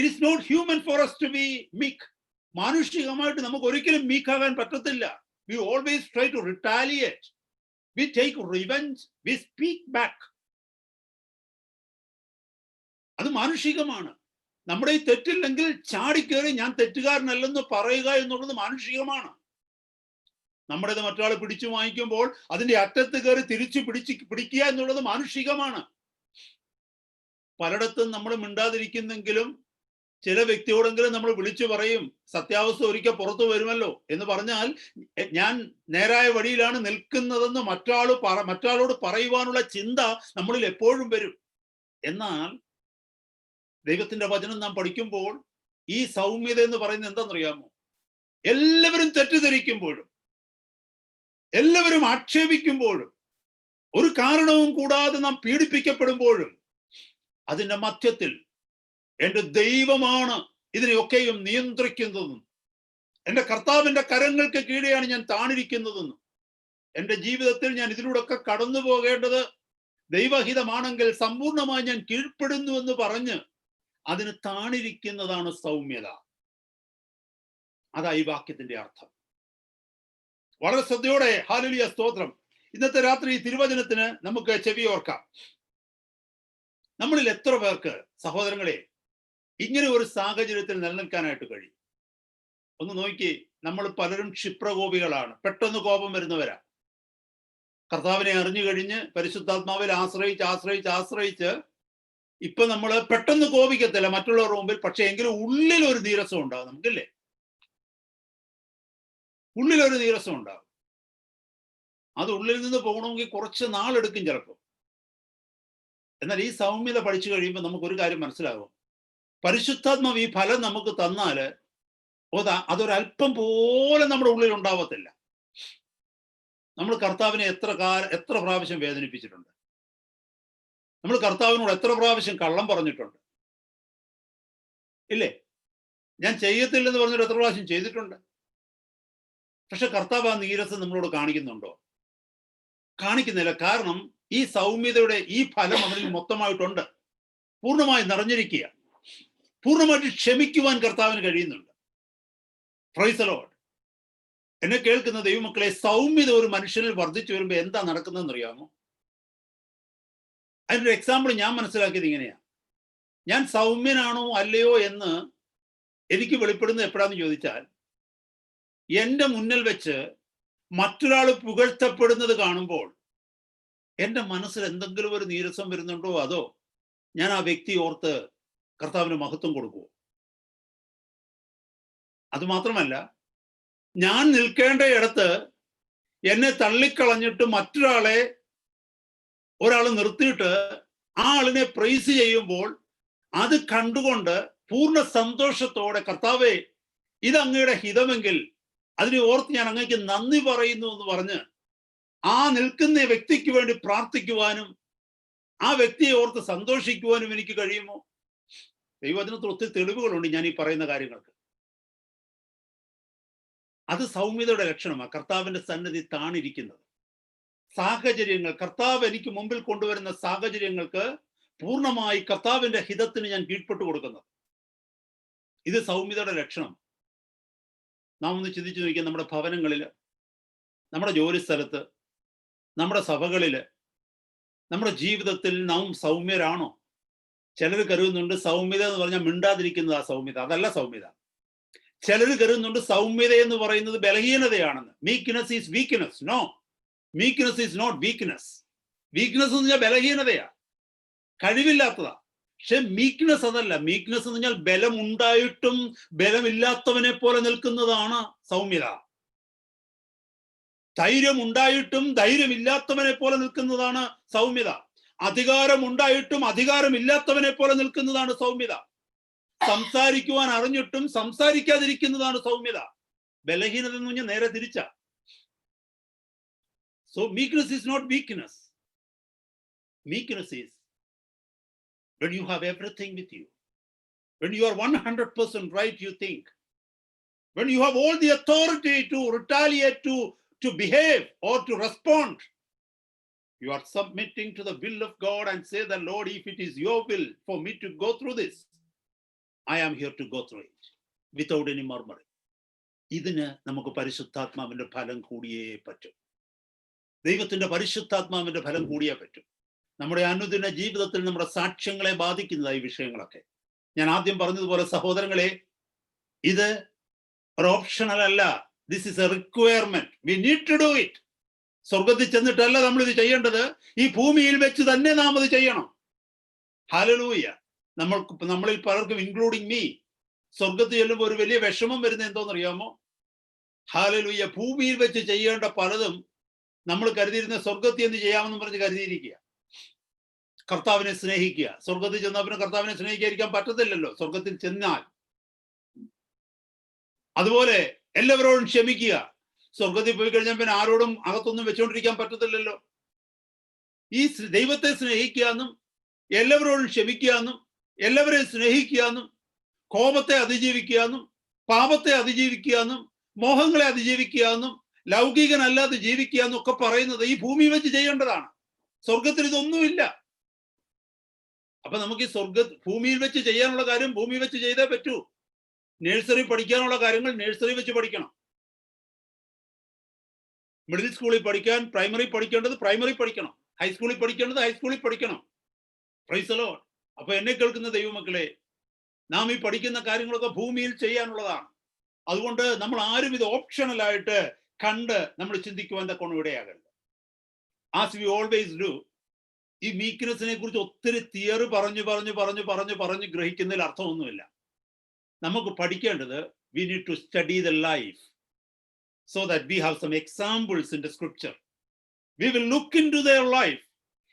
is not human for us to be meek. മാനുഷികമായിട്ട് നമുക്ക് ഒരിക്കലും മീക്കാകാൻ പറ്റത്തില്ല. We always try to retaliate. We take revenge. We speak back. അത് മാനുഷികമാണ്. നമ്മുടെ ഈ തെറ്റില്ലെങ്കിൽ ചാടിക്കേറി ഞാൻ തെറ്റുകാരനല്ലെന്ന് പറയുക എന്നുള്ളത് മാനുഷികമാണ്. നമ്മുടേത് മറ്റൊരാൾ പിടിച്ചു വാങ്ങിക്കുമ്പോൾ അതിന്റെ അറ്റത്ത് കയറി തിരിച്ചു പിടിക്കുക എന്നുള്ളത് മാനുഷികമാണ്. പലയിടത്തും നമ്മൾ മിണ്ടാതിരിക്കുന്നെങ്കിലും ചില വ്യക്തിയോടെങ്കിലും നമ്മൾ വിളിച്ചു പറയും, സത്യാവസ്ഥ ഒരിക്കൽ പുറത്തു വരുമല്ലോ എന്ന് പറഞ്ഞാൽ ഞാൻ നേരായ വഴിയിലാണ് നിൽക്കുന്നതെന്ന് മറ്റാളോട് പറയുവാനുള്ള ചിന്ത നമ്മളിൽ എപ്പോഴും വരും. എന്നാൽ ദൈവത്തിന്റെ വചനം നാം പഠിക്കുമ്പോൾ ഈ സൗമ്യത എന്ന് പറയുന്നത് എന്താണെന്നറിയാമോ? എല്ലാവരും തെറ്റിദ്ധരിക്കുമ്പോഴും, എല്ലാവരും ആക്ഷേപിക്കുമ്പോഴും, ഒരു കാരണവും കൂടാതെ നാം പീഡിപ്പിക്കപ്പെടുമ്പോഴും അതിന്റെ മധ്യത്തിൽ എന്റെ ദൈവമാണ് ഇതിനെയൊക്കെയും നിയന്ത്രിക്കുന്നതെന്നും എന്റെ കർത്താവിന്റെ കരങ്ങൾക്ക് കീഴെയാണ് ഞാൻ താണിരിക്കുന്നതെന്നും എന്റെ ജീവിതത്തിൽ ഞാൻ ഇതിലൂടെയൊക്കെ കടന്നു പോകേണ്ടത് ദൈവഹിതമാണെങ്കിൽ സമ്പൂർണമായി ഞാൻ കീഴ്പ്പെടുന്നു എന്ന് പറഞ്ഞ് അതിന് താണിരിക്കുന്നതാണ് സൗമ്യത. അതാ ഈ വാക്യത്തിന്റെ അർത്ഥം. വളരെ ശ്രദ്ധയോടെ ഹല്ലേലൂയ, സ്തോത്രം. ഇന്നത്തെ രാത്രി ഈ തിരുവചനത്തിന് നമുക്ക് ചെവിയോർക്കാം. നമ്മളിൽ എത്ര പേർക്ക് സഹോദരങ്ങളെ ഇങ്ങനെ ഒരു സാഹചര്യത്തിൽ നിലനിൽക്കാനായിട്ട് കഴിയും? ഒന്ന് നോക്കി, നമ്മൾ പലരും ക്ഷിപ്രകോപികളാണ്, പെട്ടെന്ന് കോപം വരുന്നവരാ. കർത്താവിനെ അറിഞ്ഞു കഴിഞ്ഞ് പരിശുദ്ധാത്മാവിൽ ആശ്രയിച്ച് ഇപ്പൊ നമ്മൾ പെട്ടെന്ന് കോപിക്കത്തില്ല മറ്റുള്ളവരുടെ മുമ്പിൽ, പക്ഷെ എങ്കിലും ഉള്ളിൽ ഒരു നീരസം ഉണ്ടാകും. നമുക്കില്ലേ, ഉള്ളിലൊരു നീരസം ഉണ്ടാകും. അത് ഉള്ളിൽ നിന്ന് പോകണമെങ്കിൽ കുറച്ച് നാളെടുക്കും ചിലപ്പോൾ. എന്നാൽ ഈ സൗമ്യത പഠിച്ചു കഴിയുമ്പോൾ നമുക്കൊരു കാര്യം മനസ്സിലാകും. പരിശുദ്ധാത്മാവ് ഈ ഫലം നമുക്ക് തന്നാല് അതൊരല്പം പോലും നമ്മുടെ ഉള്ളിൽ ഉണ്ടാവത്തില്ല. നമ്മൾ കർത്താവിനെ എത്ര പ്രാവശ്യം വേദനിപ്പിച്ചിട്ടുണ്ട്? നമ്മൾ കർത്താവിനോട് എത്ര പ്രാവശ്യം കള്ളം പറഞ്ഞിട്ടുണ്ട്? ഇല്ലേ? ഞാൻ ചെയ്യത്തില്ലെന്ന് പറഞ്ഞിട്ട് എത്ര പ്രാവശ്യം ചെയ്തിട്ടുണ്ട്? പക്ഷെ കർത്താവ് ആ നീരസം നമ്മളോട് കാണിക്കുന്നുണ്ടോ? കാണിക്കുന്നില്ല. കാരണം ഈ സൗമ്യതയുടെ ഈ ഫലം അവനിൽ മൊത്തമായിട്ടുണ്ട്, പൂർണ്ണമായി നിറഞ്ഞിരിക്കുക. പൂർണ്ണമായിട്ട് ക്ഷമിക്കുവാൻ കർത്താവിന് കഴിയുന്നുണ്ട്. Praise the Lord. എന്നെ കേൾക്കുന്ന ദൈവമക്കളെ, സൗമ്യത ഒരു മനുഷ്യനിൽ വർദ്ധിച്ചു വരുമ്പോൾ എന്താ നടക്കുന്നതെന്ന് അറിയാമോ? അതിനൊരു എക്സാമ്പിൾ ഞാൻ മനസ്സിലാക്കിയത് ഇങ്ങനെയാ. ഞാൻ സൗമ്യനാണോ അല്ലയോ എന്ന് എനിക്ക് വെളിപ്പെടുന്നത് എപ്പോഴാന്ന് ചോദിച്ചാൽ, എൻ്റെ മുന്നിൽ വെച്ച് മറ്റൊരാൾ പുകഴ്ത്തപ്പെടുന്നത് കാണുമ്പോൾ എൻ്റെ മനസ്സിൽ എന്തെങ്കിലും ഒരു നീരസം വരുന്നുണ്ടോ, അതോ ഞാൻ ആ വ്യക്തി ഓർത്ത് കർത്താവിന് മഹത്വം കൊടുക്കുമോ? അതുമാത്രമല്ല, ഞാൻ നിൽക്കേണ്ട ഇടത്ത് എന്നെ തള്ളിക്കളഞ്ഞിട്ട് മറ്റൊരാളെ ഒരാൾ നിർത്തിയിട്ട് ആ ആളിനെ പ്രൈസ് ചെയ്യുമ്പോൾ അത് കണ്ടുകൊണ്ട് പൂർണ്ണ സന്തോഷത്തോടെ, കർത്താവേ ഇത് അങ്ങയുടെ ഹിതമെങ്കിൽ അതിനെ ഓർത്ത് ഞാൻ അങ്ങേക്ക് നന്ദി പറയുന്നു എന്ന് പറഞ്ഞ് ആ നിൽക്കുന്ന വ്യക്തിക്ക് വേണ്ടി പ്രാർത്ഥിക്കുവാനും ആ വ്യക്തിയെ ഓർത്ത് സന്തോഷിക്കുവാനും എനിക്ക് കഴിയുമോ? ദൈവവചനത്തിൽ ഒത്തിരി തെളിവുകളുണ്ട് ഞാൻ ഈ പറയുന്ന കാര്യങ്ങൾക്ക്. അത് സൗമ്യതയുടെ ലക്ഷണമാണ്. കർത്താവിന്റെ സന്നിധി താണിരിക്കുന്നത്. സാഹചര്യങ്ങൾ, കർത്താവ് എനിക്ക് മുമ്പിൽ കൊണ്ടുവരുന്ന സാഹചര്യങ്ങൾക്ക് പൂർണ്ണമായി കർത്താവിന്റെ ഹിതത്തിന് ഞാൻ കീഴ്പ്പെട്ടു കൊടുക്കുന്നത്. ഇത് സൗമ്യതയുടെ ലക്ഷണം. നാം ഒന്ന് ചിന്തിച്ചു നോക്കിയാൽ, നമ്മുടെ ഭവനങ്ങളില്, നമ്മുടെ ജോലി സ്ഥലത്ത്, നമ്മുടെ സഭകളില്, നമ്മുടെ ജീവിതത്തിൽ നാം സൗമ്യരാണോ? ചിലർ കരുതുന്നുണ്ട് സൗമ്യത എന്ന് പറഞ്ഞാൽ മിണ്ടാതിരിക്കുന്നത് ആ സൗമ്യത. അതല്ല സൗമ്യത. ചിലർ കരുതുന്നുണ്ട് സൗമ്യത എന്ന് പറയുന്നത് ബലഹീനതയാണെന്ന്. Meekness is weakness. No, meekness is not weakness. Weakness എന്ന് പറഞ്ഞാൽ ബലഹീനതയാ, കഴിവില്ലാത്തതാ. പക്ഷെ മീക്ക്നെസ് അതല്ല. മീക്ക്നെസ് എന്ന് പറഞ്ഞാൽ ബലമുണ്ടായിട്ടും ബലമില്ലാത്തവനെ പോലെ നിൽക്കുന്നതാണ് സൗമ്യത. ധൈര്യം ഉണ്ടായിട്ടും ധൈര്യമില്ലാത്തവനെ പോലെ നിൽക്കുന്നതാണ് സൗമ്യത. അധികാരം ഉണ്ടായിട്ടും അധികാരമില്ലാത്തവനെ പോലെ നിൽക്കുന്നതാണ് സൗമ്യത. സംസാരിക്കുവാൻ അറിഞ്ഞിട്ടും സംസാരിക്കാതിരിക്കുന്നതാണ് സൗമ്യത. ബലഹീനത എന്ന് പറഞ്ഞാൽ നേരെ തിരിച്ച. So meekness is not weakness. Meekness is when you have everything with you, when you are 100% right, you think, when you have all the authority to retaliate, to behave or to respond, you are submitting to the will of God and say that, Lord, if it is your will for me to go through this, I am here to go through it without any murmuring. ഇതിന് നമുക്ക് പരിശുദ്ധാത്മാവിന്റെ ഫലം കൂടിയേ പറ്റും. ദൈവത്തിന്റെ പരിശുദ്ധാത്മാവിന്റെ ഫലം കൂടിയേ പറ്റും. നമ്മുടെ അനുദിന ജീവിതത്തിൽ നമ്മുടെ സാക്ഷ്യങ്ങളെ ബാധിക്കുന്നതായി വിഷയങ്ങളൊക്കെ. ഞാൻ ആദ്യം പറഞ്ഞതുപോലെ സഹോദരങ്ങളെ, ഇത് ഒരു ഓപ്ഷണൽ അല്ല. This is a requirement. We need to do it. സ്വർഗത്തിൽ ചെന്നിട്ടല്ല നമ്മൾ ഇത് ചെയ്യേണ്ടത്, ഈ ഭൂമിയിൽ വെച്ച് തന്നെ നാം അത് ചെയ്യണം. ഹല്ലേലൂയ. നമ്മളിൽ പലർക്കും, ഇൻക്ലൂഡിങ് മീ, സ്വർഗത്തിൽ ചെല്ലുമ്പോൾ ഒരു വലിയ വിഷമം വരുന്നത് എന്തോന്നറിയാമോ? ഹല്ലേലൂയ. ഭൂമിയിൽ വെച്ച് ചെയ്യേണ്ട പലതും നമ്മൾ കരുതിയിരുന്ന സ്വർഗത്തിൽ എന്ത് ചെയ്യാമെന്ന് പറഞ്ഞ് കരുതിയിരിക്കുക. കർത്താവിനെ സ്നേഹിക്കുക. സ്വർഗത്തിൽ ചെന്നാൽ പിന്നെ കർത്താവിനെ സ്നേഹിക്കാതിരിക്കാൻ പറ്റത്തില്ലല്ലോ സ്വർഗത്തിൽ ചെന്നാൽ. അതുപോലെ എല്ലാവരോടും ക്ഷമിക്കുക. സ്വർഗത്തിൽ പോയി കഴിഞ്ഞാൽ പിന്നെ ആരോടും അകത്തൊന്നും വെച്ചുകൊണ്ടിരിക്കാൻ പറ്റത്തില്ലല്ലോ. ഈ ദൈവത്തെ സ്നേഹിക്കുക എന്നും എല്ലാവരോടും ക്ഷമിക്കുക എന്നും എല്ലാവരെയും സ്നേഹിക്കുക എന്നും കോപത്തെ അതിജീവിക്കുക എന്നും പാപത്തെ അതിജീവിക്കുക എന്നും മോഹങ്ങളെ അതിജീവിക്കുക എന്നും ലൗകികനല്ലാതെ ജീവിക്കുക എന്നൊക്കെ പറയുന്നത് ഈ ഭൂമി വെച്ച് ചെയ്യേണ്ടതാണ്. സ്വർഗത്തിൽ ഇതൊന്നുമില്ല. അപ്പൊ നമുക്ക് ഈ ഭൂമിയിൽ വെച്ച് ചെയ്യാനുള്ള കാര്യം ഭൂമി വെച്ച് ചെയ്തേ പറ്റൂ. നഴ്സറി പഠിക്കാനുള്ള കാര്യങ്ങൾ നഴ്സറി വെച്ച് പഠിക്കണം. മിഡിൽ സ്കൂളിൽ പഠിക്കാൻ പ്രൈമറി പഠിക്കേണ്ടത് പ്രൈമറി പഠിക്കണം. ഹൈസ്കൂളിൽ പഠിക്കേണ്ടത് ഹൈസ്കൂളിൽ പഠിക്കണം. Praise the Lord. അപ്പൊ എന്നെ കേൾക്കുന്ന ദൈവമക്കളെ, നാം ഈ പഠിക്കുന്ന കാര്യങ്ങളൊക്കെ ഭൂമിയിൽ ചെയ്യാനുള്ളതാണ്. അതുകൊണ്ട് നമ്മൾ ആരും ഇത് ഓപ്ഷണലായിട്ട് കണ്ട് നമ്മൾ ചിന്തിക്കുവാൻ തക്കോണം ഇടയാകരുത്. As we always do. ഈ വീക്ക്നെസ്സിനെ കുറിച്ച് ഒത്തിരി തിയറി പറഞ്ഞു ഗ്രഹിക്കുന്നതിൽ അർത്ഥമൊന്നുമില്ല. നമുക്ക് പഠിക്കേണ്ടത്, we need to study the life so that we have some examples in the scripture. We will look into their life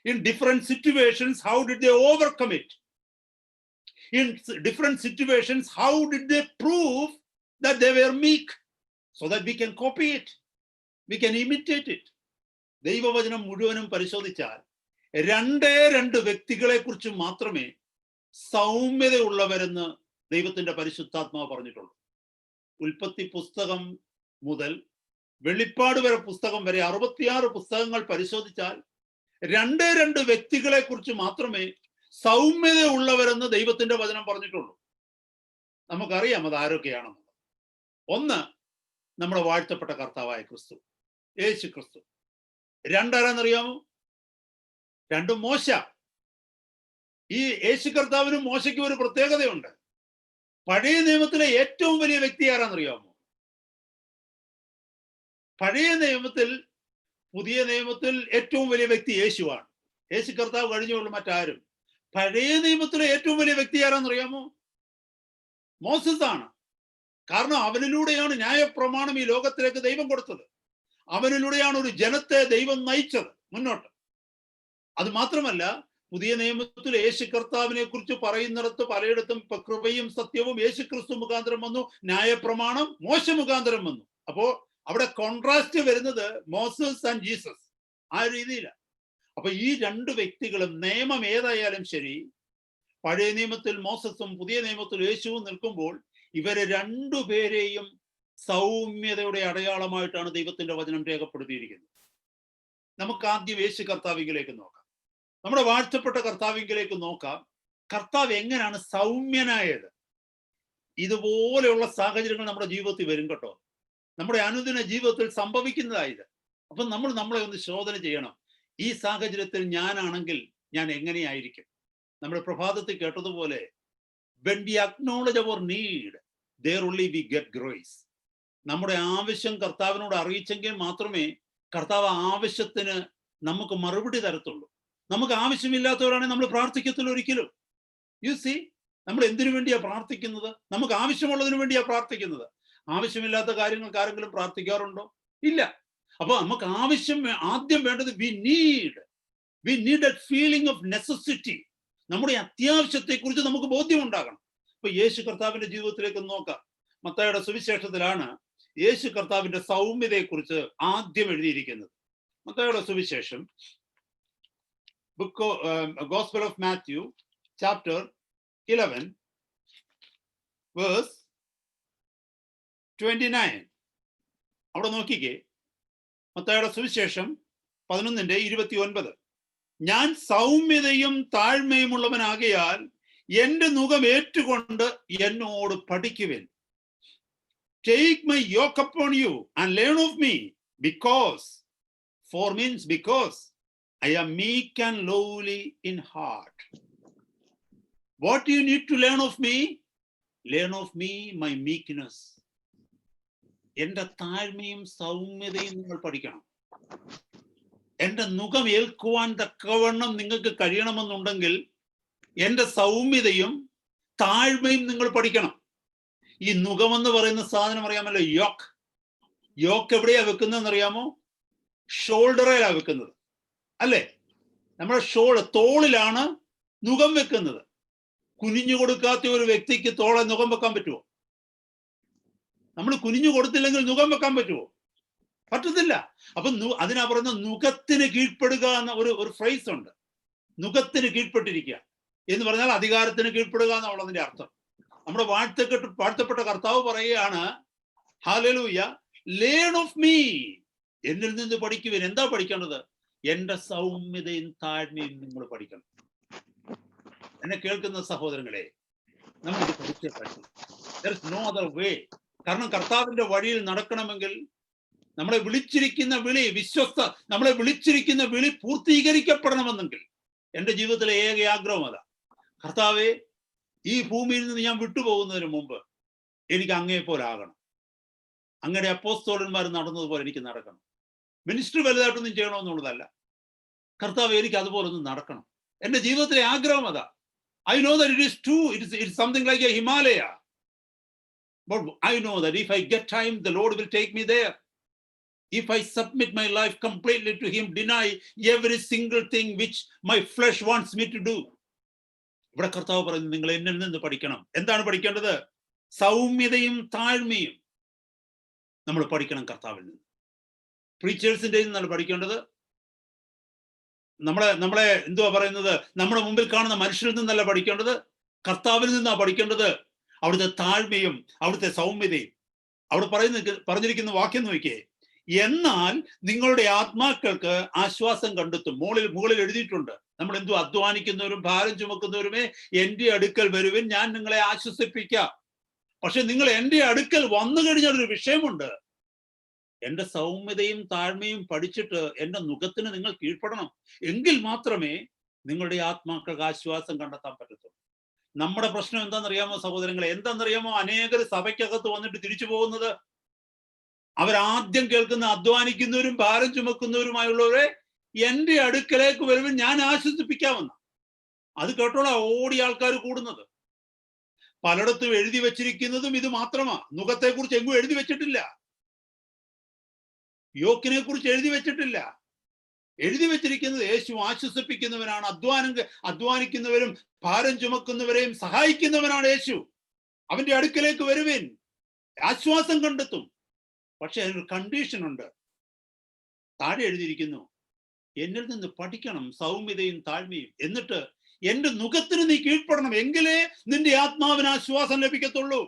in different situations. How did they overcome it? In different situations, how did they prove that they were meek, so that we can copy it, we can imitate it. ദൈവവചനം മുഴുവനും പരിശോധിച്ചാൽ രണ്ട് വ്യക്തികളെ കുറിച്ച് മാത്രമേ സൗമ്യതയുള്ളവരെന്ന് ദൈവത്തിന്റെ പരിശുദ്ധാത്മാവ് പറഞ്ഞിട്ടുള്ളൂ. ഉൽപ്പത്തി പുസ്തകം മുതൽ വെളിപ്പാട് വരെ പുസ്തകം വരെ 66 പുസ്തകങ്ങൾ പരിശോധിച്ചാൽ രണ്ട് വ്യക്തികളെ കുറിച്ച് മാത്രമേ സൗമ്യതയുള്ളവരെന്ന് ദൈവത്തിന്റെ വചനം പറഞ്ഞിട്ടുള്ളൂ. നമുക്കറിയാം അത് ആരൊക്കെയാണെന്നുള്ളത്. ഒന്ന്, നമ്മുടെ വാഴ്ത്തപ്പെട്ട കർത്താവായ ക്രിസ്തു, യേശു ക്രിസ്തു. രണ്ടാരാന്നറിയാമോ? രണ്ട്, മോശ. ഈ യേശു കർത്താവിനും മോശയ്ക്കും ഒരു പ്രത്യേകതയുണ്ട്. പഴയ നിയമത്തിലെ ഏറ്റവും വലിയ വ്യക്തി ആരാന്നറിയാമോ? പഴയ നിയമത്തിൽ, പുതിയ നിയമത്തിൽ ഏറ്റവും വലിയ വ്യക്തി യേശുവാണ്. യേശു കർത്താവ് കഴിഞ്ഞുള്ള മറ്റാരും. പഴയ നിയമത്തിലെ ഏറ്റവും വലിയ വ്യക്തി ആരാന്നറിയാമോ? മോസസ് ആണ്. കാരണം അവനിലൂടെയാണ് ന്യായപ്രമാണം ഈ ലോകത്തിലേക്ക് ദൈവം കൊടുത്തത്. അവനിലൂടെയാണ് ഒരു ജനത്തെ ദൈവം നയിച്ചത് മുന്നോട്ട്. അത് മാത്രമല്ല, പുതിയ നിയമത്തിൽ യേശു കർത്താവിനെ കുറിച്ച് പറയുന്നിടത്ത് പലയിടത്തും കൃപയും സത്യവും യേശു ക്രിസ്തു മുഖാന്തരം വന്നു, ന്യായപ്രമാണം മോശ മുഖാന്തരം വന്നു. അപ്പോ അവിടെ കോൺട്രാസ്റ്റ് വരുന്നത് മോസസ് ആൻഡ് ജീസസ് ആ രീതിയിലാണ്. അപ്പൊ ഈ രണ്ട് വ്യക്തികളും, നിയമം ഏതായാലും ശരി, പഴയ നിയമത്തിൽ മോസസും പുതിയ നിയമത്തിൽ യേശുവും നിൽക്കുമ്പോൾ ഇവരെ രണ്ടുപേരെയും സൗമ്യതയുടെ അടയാളമായിട്ടാണ് ദൈവത്തിന്റെ വചനം രേഖപ്പെടുത്തിയിരിക്കുന്നത്. നമുക്ക് ആദ്യം യേശു കർത്താവിലേക്ക് നോക്കാം. നമ്മുടെ വാഴ്ത്തപ്പെട്ട കർത്താവിലേക്ക് നോക്കാം. കർത്താവ് എങ്ങനെയാണ് സൗമ്യനായത്? ഇതുപോലെയുള്ള സാഹചര്യങ്ങൾ നമ്മുടെ ജീവിതത്തിൽ വരും കേട്ടോ. നമ്മുടെ അനുദിന ജീവിതത്തിൽ സംഭവിക്കുന്നതായത്. അപ്പൊ നമ്മളെ ഒന്ന് ശോധന ചെയ്യണം. ഈ സാഹചര്യത്തിൽ ഞാനാണെങ്കിൽ ഞാൻ എങ്ങനെയായിരിക്കും? നമ്മുടെ പ്രഭാതത്തിൽ കേട്ടതുപോലെ, when we acknowledge our need, there only we get grace. നമ്മുടെ ആവശ്യം കർത്താവിനോട് അറിയിച്ചെങ്കിൽ മാത്രമേ കർത്താവ് ആവശ്യത്തിന് നമുക്ക് മറുപടി തരത്തുള്ളൂ. നമുക്ക് ആവശ്യമില്ലാത്തവരാണെങ്കിൽ നമ്മൾ പ്രാർത്ഥിക്കത്തില്ല ഒരിക്കലും. യു സി, നമ്മൾ എന്തിനു വേണ്ടിയാ പ്രാർത്ഥിക്കുന്നത്? നമുക്ക് ആവശ്യമുള്ളതിനു വേണ്ടിയാ പ്രാർത്ഥിക്കുന്നത്. ആവശ്യമില്ലാത്ത കാര്യങ്ങൾക്ക് ആരെങ്കിലും പ്രാർത്ഥിക്കാറുണ്ടോ? ഇല്ല. അപ്പൊ നമുക്ക് ആദ്യം വേണ്ടത് we need A feeling of necessity. നമ്മുടെ അത്യാവശ്യത്തെ കുറിച്ച് നമുക്ക് ബോധ്യമുണ്ടാകണം. ഇപ്പൊ യേശു കർത്താവിന്റെ ജീവിതത്തിലേക്ക് നോക്കാം. മത്തായിയുടെ സുവിശേഷത്തിലാണ് യേശു കർത്താവിന്റെ സൗമ്യതയെ കുറിച്ച് ആദ്യം എഴുതിയിരിക്കുന്നത്. മത്തായിയുടെ സുവിശേഷം, Gospel of Matthew, chapter 11, verse 29. അവിടെ നോക്കിക്കേ. മത്തായിയുടെ സുവിശേഷം 11:29. ഞാൻ സൗമ്യതയും താഴ്മയുമുള്ളവനാകയാൽ എന്റെ നുകം ഏറ്റുകൊണ്ട് എന്നോട് പഠിക്കുവിൻ. Take my yoke upon you and learn of me, because I am meek and lowly in heart. What do you need to learn of me? Learn of me my meekness. എന്റെ താഴ്മയും സൗമ്യതയും നിങ്ങൾ പഠിക്കണം. എന്റെ നുകം ഏൽക്കുവാൻ തക്കവണ്ണം നിങ്ങൾക്ക് കഴിയണമെന്നുണ്ടെങ്കിൽ എന്റെ സൗമ്യതയും താഴ്മയും നിങ്ങൾ പഠിക്കണം. ഈ നുകമെന്ന് പറയുന്ന സാധനം അറിയാമല്ലോ, യോക്ക് എവിടെയാ വെക്കുന്നതെന്ന് അറിയാമോ? ഷോൾഡറിലാ വെക്കുന്നത്, അല്ലേ? നമ്മുടെ തോളിലാണ് നുകം വെക്കുന്നത്. കുനിഞ്ഞു കൊടുക്കാത്ത ഒരു വ്യക്തിക്ക് തോളെ നുകം വെക്കാൻ പറ്റുമോ? നമ്മൾ കുനിഞ്ഞു കൊടുത്തില്ലെങ്കിൽ നുകം വെക്കാൻ പറ്റുമോ? പറ്റത്തില്ല. അപ്പൊ അതിനാ പറയുന്ന നുകത്തിന് കീഴ്പ്പെടുക എന്ന ഒരു ഫ്രേസ് ഉണ്ട്. നുകത്തിന് കീഴ്പ്പെട്ടിരിക്കുക എന്ന് പറഞ്ഞാൽ അധികാരത്തിന് കീഴ്പ്പെടുക എന്നുള്ളതിന്റെ അർത്ഥം. നമ്മുടെ വാഴ്ത്തപ്പെട്ട കർത്താവ് പറയുകയാണ്, ഹല്ലേലൂയ, ലേൺ ഓഫ് മീ, എന്നിൽ നിന്ന് പഠിക്കുവിൻ. എന്താ പഠിക്കേണ്ടത്? എന്റെ സൗമ്യതയും താഴ്മയും നിങ്ങൾ പഠിക്കണം. എന്നെ കേൾക്കുന്ന സഹോദരങ്ങളെ, നമുക്ക് പഠിച്ചേ പറ്റും. There is no other way. കാരണം കർത്താവിന്റെ വഴിയിൽ നടക്കണമെങ്കിൽ നമ്മളെ വിളിച്ചിരിക്കുന്ന വിളി പൂർത്തീകരിക്കപ്പെടണമെന്നെങ്കിൽ എൻ്റെ ജീവിതത്തിലെ ഏക ആഗ്രഹം അതാ. കർത്താവേ, ഈ ഭൂമിയിൽ നിന്ന് ഞാൻ വിട്ടുപോകുന്നതിന് മുമ്പ് എനിക്ക് അങ്ങയെ പോലെ ആകണം. അങ്ങയുടെ അപ്പോസ്തലന്മാർ നടന്നതുപോലെ എനിക്ക് നടക്കണം. മിനിസ്ട്രി വലുതായിട്ടൊന്നും ചെയ്യണമെന്നുള്ളതല്ല. കർത്താവ്, എനിക്ക് അതുപോലെ ഒന്ന് നടക്കണം. എൻ്റെ ജീവിതത്തിലെ ആഗ്രഹം അതാ. I know that it is true. It's something like a Himalaya. But I know that if I get time, the Lord will take me there. If I submit my life completely to Him, deny every single thing which my flesh wants me to do. ഇവിടെ കർത്താവ് പറഞ്ഞു, നിങ്ങൾ എന്നിൽ നിന്ന് പഠിക്കണം. എന്താണ് പഠിക്കേണ്ടത്? സൗമ്യതയും താഴ്മയും നമ്മൾ പഠിക്കണം കർത്താവിൽ നിന്ന്. പ്രീച്ചേഴ്സിന്റെ നിന്നാണ് പഠിക്കേണ്ടത്. നമ്മളെ എന്തുവാ പറയുന്നത്? നമ്മുടെ മുമ്പിൽ കാണുന്ന മനുഷ്യരിൽ നിന്നല്ല പഠിക്കേണ്ടത്, കർത്താവിൽ നിന്നാണ് പഠിക്കേണ്ടത്. അവിടുത്തെ താഴ്മയും അവിടുത്തെ സൗമ്യതയും. അവിടെ പറഞ്ഞിരിക്കുന്ന വാക്യം നോക്കിയേ, എന്നാൽ നിങ്ങളുടെ ആത്മാക്കൾക്ക് ആശ്വാസം കണ്ടെത്തും. മുകളിൽ എഴുതിയിട്ടുണ്ട്, നമ്മൾ എന്തു അധ്വാനിക്കുന്നവരും ഭാരം ചുമക്കുന്നവരുമേ എൻ്റെ അടുക്കൽ വരുവിൻ, ഞാൻ നിങ്ങളെ ആശ്വസിപ്പിക്കാം. പക്ഷെ നിങ്ങൾ എൻ്റെ അടുക്കൽ വന്നു കഴിഞ്ഞാൽ ഒരു വിഷയമുണ്ട്. എൻ്റെ സൗമ്യതയും താഴ്മയും പഠിച്ചിട്ട് എൻ്റെ നുകത്തിന് നിങ്ങൾ കീഴ്പ്പെടണം. എങ്കിൽ മാത്രമേ നിങ്ങളുടെ ആത്മാക്കൾക്ക് ആശ്വാസം കണ്ടെത്താൻ പറ്റത്തുള്ളൂ. നമ്മുടെ പ്രശ്നം എന്താണെന്നറിയാമോ സഹോദരങ്ങളെ? എന്താണെന്നറിയാമോ? അനേകർ സഭയ്ക്കകത്ത് വന്നിട്ട് തിരിച്ചു പോകുന്നത്, അവരാദ്യം കേൾക്കുന്ന അധ്വാനിക്കുന്നവരും ഭാരം ചുമക്കുന്നവരുമായുള്ളവരെ എന്റെ അടുക്കലേക്ക് വരുമ്പോൾ ഞാൻ ആശ്വസിപ്പിക്കാമെന്ന. അത് കേട്ടോളാ ഓടി ആൾക്കാർ കൂടുന്നത്. പലയിടത്തും എഴുതി വെച്ചിരിക്കുന്നതും ഇത് മാത്രമാ. നുകത്തെ കുറിച്ച് എങ്ങും എഴുതി വെച്ചിട്ടില്ല, യോക്കിനെ കുറിച്ച് എഴുതി വെച്ചിട്ടില്ല. എഴുതി വെച്ചിരിക്കുന്നത് യേശു ആശ്വസിപ്പിക്കുന്നവനാണ്, അധ്വാനിക്കുന്നവരും ഭാരം ചുമക്കുന്നവരെയും സഹായിക്കുന്നവനാണ് യേശു. അവന്റെ അടുക്കലേക്ക് വരുവേൻ, ആശ്വാസം കണ്ടെത്തും. പക്ഷെ അതിനൊരു കണ്ടീഷൻ ഉണ്ട്. താഴെ എഴുതിയിരിക്കുന്നു, എന്നിൽ നിന്ന് പഠിക്കണം സൗമ്യതയും താഴ്മയും, എന്നിട്ട് എന്റെ നുകത്തിന് നീ കീഴ്പ്പെടണം, എങ്കിലേ നിന്റെ ആത്മാവിന് ആശ്വാസം ലഭിക്കത്തുള്ളൂ.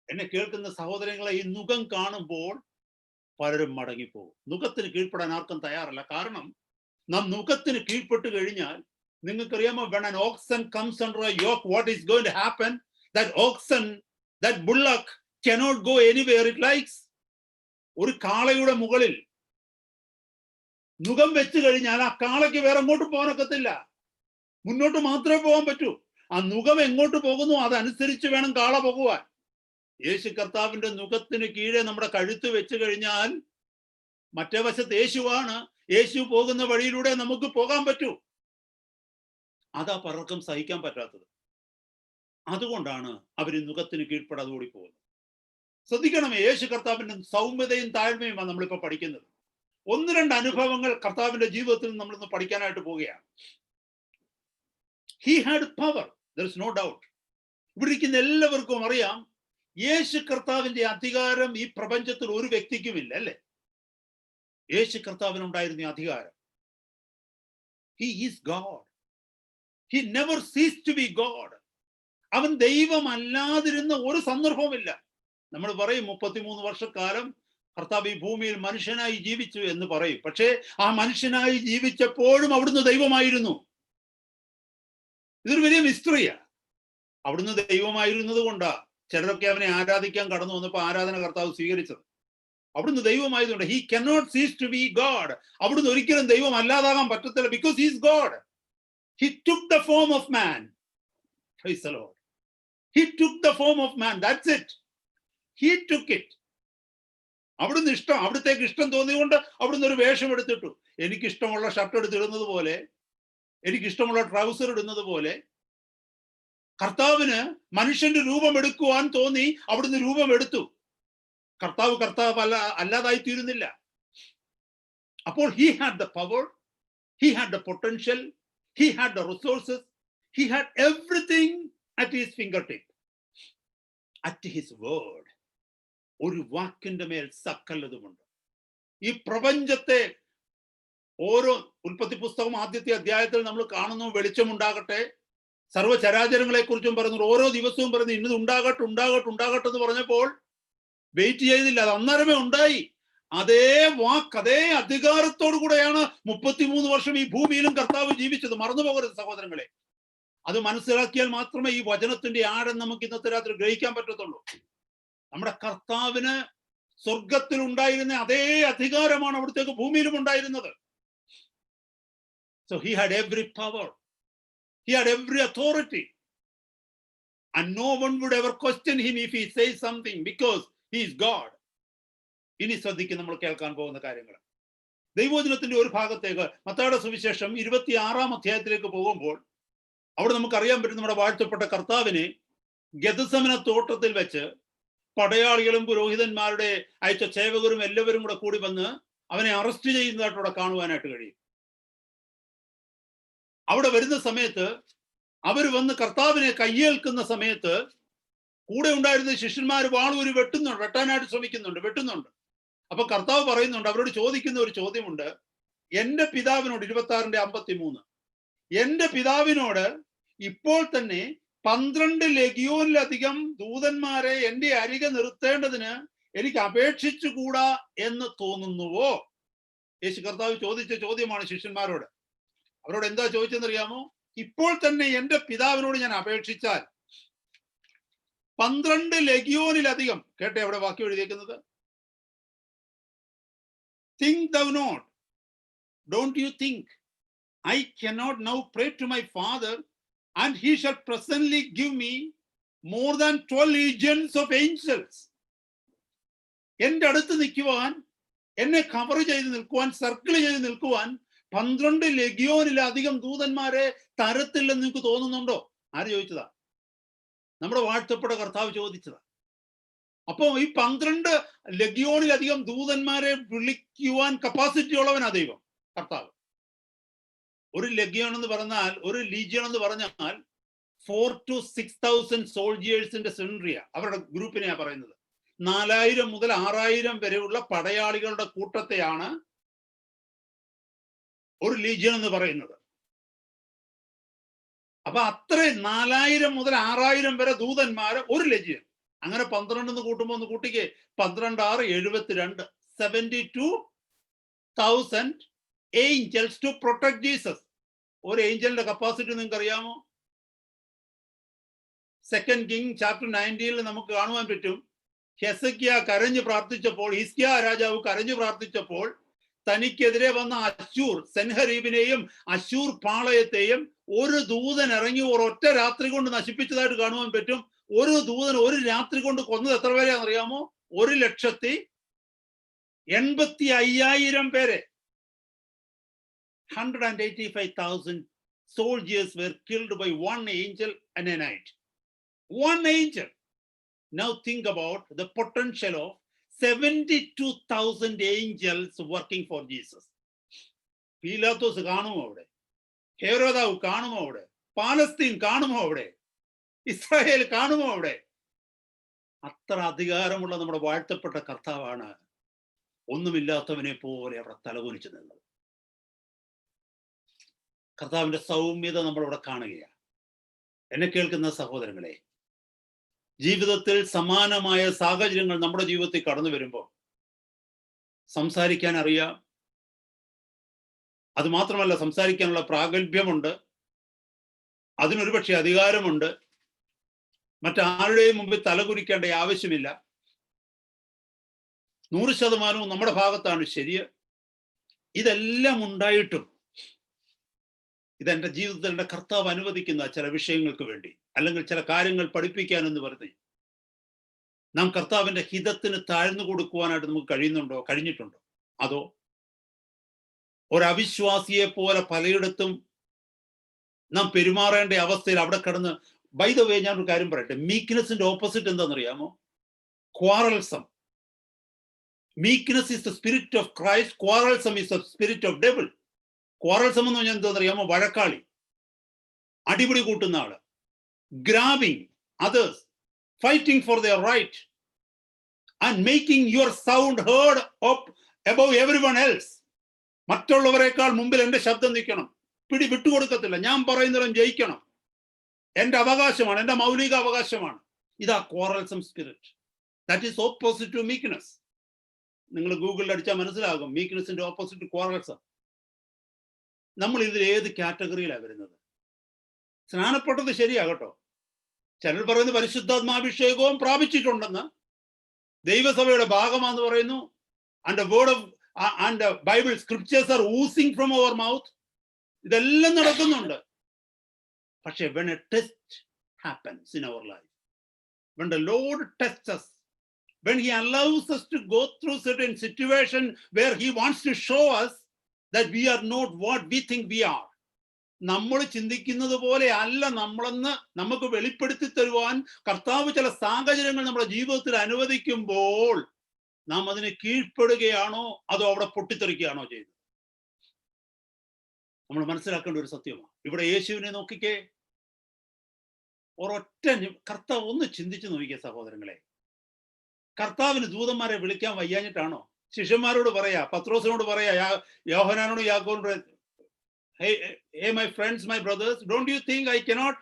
എന്നെ കേൾക്കുന്ന സഹോദരങ്ങളെ, ഈ നുകം കാണുമ്പോൾ പലരും മടങ്ങിപ്പോകും. നുകത്തിന് കീഴ്പ്പെടാൻ ആർക്കും തയ്യാറല്ല. കാരണം നാം നുകത്തിന് കീഴ്പ്പെട്ട് കഴിഞ്ഞാൽ, നിങ്ങൾക്കറിയാമോ, when an oxen comes under a yoke, what is going to happen? That oxen, that bullock cannot go anywhere it likes. ഒരു കാളയുടെ മുകളിൽ നുകം വെച്ച് കഴിഞ്ഞാൽ ആ കാളയ്ക്ക് വേറെ എങ്ങോട്ട് പോകാനൊക്കത്തില്ല, മുന്നോട്ട് മാത്രമേ പോകാൻ പറ്റൂ. ആ നുകം എങ്ങോട്ട് പോകുന്നു അതനുസരിച്ച് വേണം കാള പോകുവാൻ. യേശു കർത്താവിന്റെ നുകത്തിന് കീഴെ നമ്മുടെ കഴുത്ത് വെച്ച് കഴിഞ്ഞാൽ മറ്റേ വശത്ത് യേശുവാണ്. യേശു പോകുന്ന വഴിയിലൂടെ നമുക്ക് പോകാൻ പറ്റൂ. അതാ പലർക്കും സഹിക്കാൻ പറ്റാത്തത്. അതുകൊണ്ടാണ് അവർ നുകത്തിന് കീഴ്പ്പെടാതെ ഓടിപ്പോകുന്നത്. ശ്രദ്ധിക്കണം, യേശു കർത്താവിന്റെ സൗമ്യതയും താഴ്മയുമാണ് നമ്മളിപ്പോ പഠിക്കുന്നത്. ഒന്ന് രണ്ട് അനുഭവങ്ങൾ കർത്താവിന്റെ ജീവിതത്തിൽ നമ്മളിന്ന് പഠിക്കാനായിട്ട് പോവുകയാണ്. He had power, there is no doubt. ഇവിടെ ഇരിക്കുന്ന എല്ലാവർക്കും അറിയാം, യേശു കർത്താവിന്റെ അധികാരം ഈ പ്രപഞ്ചത്തിൽ ഒരു വ്യക്തിക്കുമില്ല, അല്ലേ? യേശു കർത്താവിനുണ്ടായിരുന്ന അധികാരം. He is God. He never ceased to be God. അവൻ ദൈവമല്ലാതിരുന്ന ഒരു സന്ദർഭവുമില്ല. നമ്മൾ പറയും 33 വർഷക്കാലം കർത്താവ് ഈ ഭൂമിയിൽ മനുഷ്യനായി ജീവിച്ചു എന്ന് പറയും. പക്ഷേ ആ മനുഷ്യനായി ജീവിച്ചപ്പോഴും അവിടുന്ന് ദൈവമായിരുന്നു. ഇതൊരു വലിയ മിസ്റ്ററിയാ. അവിടുന്ന് ദൈവമായിരുന്നത് കൊണ്ടാ ചിലരൊക്കെ അവനെ ആരാധിക്കാൻ കടന്നു വന്നപ്പോൾ ആരാധന കർത്താവ് സ്വീകരിച്ചത്. അവിടുന്ന് ദൈവമായതുകൊണ്ട് he cannot cease to be God. അവിടുന്ന് ഒരിക്കലും ദൈവം അല്ലാതാകാൻ പറ്റത്തില്ല. because he is God. He took the form of man. Praise the Lord. He took the form of man. That's it. He took it. അവിടുന്ന് അവിടുത്തേക്ക് ഇഷ്ടം തോന്നിയുകൊണ്ട് അവിടുന്ന് ഒരു വേഷം എടുത്തിട്ടു. എനിക്കിഷ്ടമുള്ള ഷർട്ട് എടുത്തിടുന്നത് പോലെ, എനിക്കിഷ്ടമുള്ള ട്രൗസർ ഇടുന്നത് പോലെ കർത്താവിന് മനുഷ്യന്റെ രൂപം എടുക്കുവാൻ തോന്നി, അവിടുന്ന് രൂപം എടുത്തു. കർത്താവ് അല്ലാതായി തീരുന്നില്ല. അപ്പോൾ he had the power, he had the potential, he had the resources, he had everything at his fingertip. At his word, ഒരു വാക്കിന്റെ മേൽ സകലതുമുണ്ട്. ഈ പ്രപഞ്ചത്തെ ഓരോ ഉൽപ്പത്തി പുസ്തകം ആദ്യത്തെ അധ്യായത്തിൽ നമ്മൾ കാണുന്നു, വെളിച്ചമുണ്ടാകട്ടെ, സർവ്വചരാചരങ്ങളെ കുറിച്ചും പറയുന്നു. ഓരോ ദിവസവും പറയുന്നു ഇന്നത് ഉണ്ടാകട്ടെ ഉണ്ടാകട്ടെ ഉണ്ടാകട്ടെ എന്ന് പറഞ്ഞപ്പോൾ വെയിറ്റ് ചെയ്തില്ല, അത് അന്നേരമേ ഉണ്ടായി. അതേ വാക്ക്, അതേ അധികാരത്തോടു കൂടെയാണ് 33 വർഷം ഈ ഭൂമിയിലും കർത്താവ് ജീവിച്ചത്. മറന്നു പോകരുത് സഹോദരങ്ങളെ. അത് മനസ്സിലാക്കിയാൽ മാത്രമേ ഈ വചനത്തിന്റെ ആഴം നമുക്ക് ഇന്നത്തെ രാത്രി ഗ്രഹിക്കാൻ പറ്റത്തുള്ളൂ. നമ്മുടെ കർത്താവിന് സ്വർഗത്തിൽ ഉണ്ടായിരുന്ന അതേ അധികാരമാണ് അവിടത്തേക്ക് ഭൂമിയിലും ഉണ്ടായിരുന്നത്. So he had every power, he had every authority, and no one would ever question him if he says something, because he is God. ഇനി ശ്രദ്ധിക്കും നമ്മൾ കേൾക്കാൻ പോകുന്ന കാര്യങ്ങൾ. ദൈവവചനത്തിന്റെ ഒരു ഭാഗത്തേക്ക് മത്തായിയുടെ സുവിശേഷം 26-ാം അധ്യായത്തിലേക്ക് പോകുമ്പോൾ അവിടെ നമുക്കറിയാൻ പറ്റും, നമ്മുടെ വാഴ്ത്തപ്പെട്ട കർത്താവിനെ ഗെത്സമന തോട്ടത്തിൽ വെച്ച് പടയാളികളും പുരോഹിതന്മാരുടെ അയച്ച സേവകരും എല്ലാവരും കൂടി വന്ന് അവനെ അറസ്റ്റ് ചെയ്യുന്നതായിട്ട് അവിടെ കാണുവാനായിട്ട് കഴിയും. അവിടെ വരുന്ന സമയത്ത് അവർ വന്ന് കർത്താവിനെ കയ്യേൽക്കുന്ന സമയത്ത് കൂടെ ഉണ്ടായിരുന്ന ശിഷ്യന്മാർ വാളൂരി വെട്ടാനായിട്ട് വെട്ടുന്നുണ്ട്. അപ്പൊ കർത്താവ് പറയുന്നുണ്ട്, അവരോട് ചോദിക്കുന്ന ഒരു ചോദ്യമുണ്ട്. എന്റെ പിതാവിനോട്, 26:53, എന്റെ പിതാവിനോട് ഇപ്പോൾ തന്നെ 12 ലെഗിയോനിലധികം ദൂതന്മാരെ എന്റെ അരികെ നിർത്തേണ്ടതിന് എനിക്ക് അപേക്ഷിച്ചുകൂടാ എന്ന് തോന്നുന്നുവോ? യേശു കർത്താവ് ചോദിച്ച ചോദ്യമാണ് ശിഷ്യന്മാരോട്. അവരോട് എന്താ ചോദിച്ചെന്നറിയാമോ? ഇപ്പോൾ തന്നെ എന്റെ പിതാവിനോട് ഞാൻ അപേക്ഷിച്ചാൽ 12 ലെഗിയോനിലധികം, കേട്ടെ അവിടെ വാക്യം എഴുതിയേക്കുന്നത്, think thou not, don't you think, I cannot now pray to my Father, and he shall presently give me more than 12 legions of angels. എൻ്റെ അടുത്ത് നിൽക്കുവാൻ, എന്നെ കവർ ചെയ്ത് നിൽക്കുവാൻ, സർക്കിൾ ചെയ്ത് നിൽക്കുവാൻ 12 ലഗിയോനിലധികം ദൂതന്മാരെ തരത്തില്ലെന്ന് നിങ്ങൾക്ക് തോന്നുന്നുണ്ടോ? ആര് ചോദിച്ചതാ? നമ്മുടെ വാഴ്ത്തപ്പെട്ട കർത്താവ് ചോദിച്ചതാ. അപ്പോ ഈ 12 ലഗിയോനിലധികം ദൂതന്മാരെ വിളിക്കുവാൻ കപ്പാസിറ്റി ഉള്ളവനാ ദൈവം കർത്താവ്. ഒരു ലഗിയോൺ എന്ന് പറഞ്ഞാൽ, ഒരു ലീജിയൻ എന്ന് പറഞ്ഞാൽ 4,000 to 6,000 സോൾജിയേഴ്സിന്റെ സെൻട്രിയ, അവരുടെ ഗ്രൂപ്പിനെയാ പറയുന്നത്. 4,000 മുതൽ 6,000 വരെയുള്ള പടയാളികളുടെ കൂട്ടത്തെയാണ് ഒരു ലീജിയൻ എന്ന് പറയുന്നത്. അപ്പൊ അത്രയും 4,000 മുതൽ 6,000 വരെ ദൂതന്മാര് ഒരു ലീജിയൻ. അങ്ങനെ 12 കൂട്ടുമ്പോ ഒന്ന് കൂട്ടിക്ക്, 12 6 72, 72,000 angels to protect Jesus. ഒരു ഏഞ്ചലിന്റെ കപ്പാസിറ്റി നിങ്ങൾക്ക് അറിയാമോ? 2 Kings chapter 19 നമുക്ക് കാണുവാൻ പറ്റും. ഹെസക്കിയ കരഞ്ഞു പ്രാർത്ഥിച്ചപ്പോൾ, ഹിസ്കിയ രാജാവ് കരഞ്ഞു പ്രാർത്ഥിച്ചപ്പോൾ, തനിക്കെതിരെ വന്ന അശൂർ സെൻഹരീബിനെയും അശൂർ പാളയത്തെയും ഒരു ദൂതൻ ഇറങ്ങി ഒരൊറ്റ രാത്രി കൊണ്ട് നശിപ്പിച്ചതായിട്ട് കാണുവാൻ പറ്റും. ഒരു ദൂതൻ ഒരു രാത്രി കൊണ്ട് കൊന്നത് എത്ര പേരെയാണെന്ന് അറിയാമോ? 1,85,000 പേരെ. 185,000 soldiers were killed by one angel in a night. One angel. Now think about the potential of 72,000 angels working for Jesus. പീലാത്തോസ് കാണുമോ അവിടെ? ഹെരോദാവ് കാണുമോ അവിടെ? പാലസ്തീൻ കാണുമോ അവിടെ? ഇസ്രായേൽ കാണുമോ അവിടെ? അത്ര അധികാരമുള്ള നമ്മുടെ വാഴ്ത്തപ്പെട്ട കർത്താവാണ് ഒന്നുമില്ലാത്തവനെ പോലെ അവിടെ തലകുനിച്ചു നിന്നത്. കർത്താവിന്റെ സൗമ്യത നമ്മളവിടെ കാണുകയാണ്. എന്നെ കേൾക്കുന്ന സഹോദരങ്ങളെ, ജീവിതത്തിൽ സമാനമായ സാഹചര്യങ്ങൾ നമ്മുടെ ജീവിതത്തിൽ കടന്നു വരുമ്പോൾ സംസാരിക്കാൻ അറിയാം. അത് മാത്രമല്ല, സംസാരിക്കാനുള്ള പ്രാഗൽഭ്യമുണ്ട്, അതിനൊരു പക്ഷേ അധികാരമുണ്ട്, മറ്റാരുടെയും മുമ്പിൽ തലകുനിക്കേണ്ട ആവശ്യമില്ല. 100% നമ്മുടെ ഭാഗത്താണ് ശരി. ഇതെല്ലാം ഉണ്ടായിട്ടും ഇതെന്റെ ജീവിതത്തിൽ എൻ്റെ കർത്താവ് അനുവദിക്കുന്ന ചില വിഷയങ്ങൾക്ക് വേണ്ടി, അല്ലെങ്കിൽ ചില കാര്യങ്ങൾ പഠിപ്പിക്കാനെന്ന് പറഞ്ഞ് നാം കർത്താവിന്റെ ഹിതത്തിന് താഴ്ന്നു കൊടുക്കുവാനായിട്ട് നമുക്ക് കഴിഞ്ഞിട്ടുണ്ടോ? അതോ ഒരവിശ്വാസിയെ പോലെ പലയിടത്തും നാം പെരുമാറേണ്ട അവസ്ഥയിൽ അവിടെ കിടന്ന്, ബൈ ദ വേ ഞാനൊരു കാര്യം പറയട്ടെ, മീക്ക്നെസിന്റെ ഓപ്പോസിറ്റ് എന്താണെന്നറിയാമോ? Quarrelsome. Meekness is the spirit of Christ, quarrelsome is the spirit of devil. Quarrelsome എന്ന് പറഞ്ഞാൽ എന്താണെന്നറിയാമോ? വഴക്കാളി, അടിപിടി കൂട്ടുന്ന ആള്, grabbing others, fighting for their right and making your sound heard up above everyone else. മറ്റുള്ളവരെക്കാൾ മുമ്പിൽ എൻ്റെ ശബ്ദം നിൽക്കണം, വിട്ടുകൊടുക്കത്തില്ല, ഞാൻ പറയുന്നതും ജയിക്കണം, എൻ്റെ അവകാശമാണ്, എൻ്റെ മൗലിക അവകാശമാണ്. ഇതാ quarrelsome spirit. That is opposite to meekness. നിങ്ങൾ ഗൂഗിളിൽ അടിച്ചാൽ മനസ്സിലാകും മീക്ക്നെസിന്റെ ഓപ്പോസിറ്റ് ക്വാറൽസം. നമ്മൾ ഇതിൽ ഏത് കാറ്റഗറിയിലാണ് വരുന്നത്? സ്നാനപ്പെട്ടത് ശരിയാകട്ടോ, ചിലർ പറയുന്നു പരിശുദ്ധാത്മാഭിഷേകവും പ്രാപിച്ചിട്ടുണ്ടെന്ന്, ദൈവസഭയുടെ ഭാഗമാണെന്ന് പറയുന്നു, and word of and Bible scriptures are using from our mouth. ഇതെല്ലാം നടക്കുന്നുണ്ട്. പക്ഷേ when a test happens in our life, when the Lord tests us, when he allows us to go through certain situation where he wants to show us that we are not what we think we are, നമ്മൾ ചിന്തിക്കുന്നത് പോലെ അല്ല നമ്മളെന്ന് നമുക്ക് വെളിപ്പെടുത്തി തരുവാൻ കർത്താവ് ചില സാഹചര്യങ്ങൾ നമ്മുടെ ജീവിതത്തിൽ അനുവദിക്കുമ്പോൾ നാം അതിന് കീഴ്പ്പെടുകയാണോ അതോ അവിടെ പൊട്ടിത്തെറിക്കുകയാണോ ചെയ്തത്? നമ്മൾ മനസ്സിലാക്കേണ്ട ഒരു സത്യമാണ്. ഇവിടെ യേശുവിനെ നോക്കിക്കേ, ഒരൊറ്റ കർത്താവ് ഒന്ന് ചിന്തിച്ചു നോക്കിക്കേ സഹോദരങ്ങളെ. കർത്താവിന് ദൂതന്മാരെ വിളിക്കാൻ വയ്യാഞ്ഞിട്ടാണോ? ശിഷ്യന്മാരോട് പറയാ, പത്രോസിനോട് പറയാ, യോഹന്നാനോട് യാക്കോബിനോട്, hey my friends, my brothers, don't you think I cannot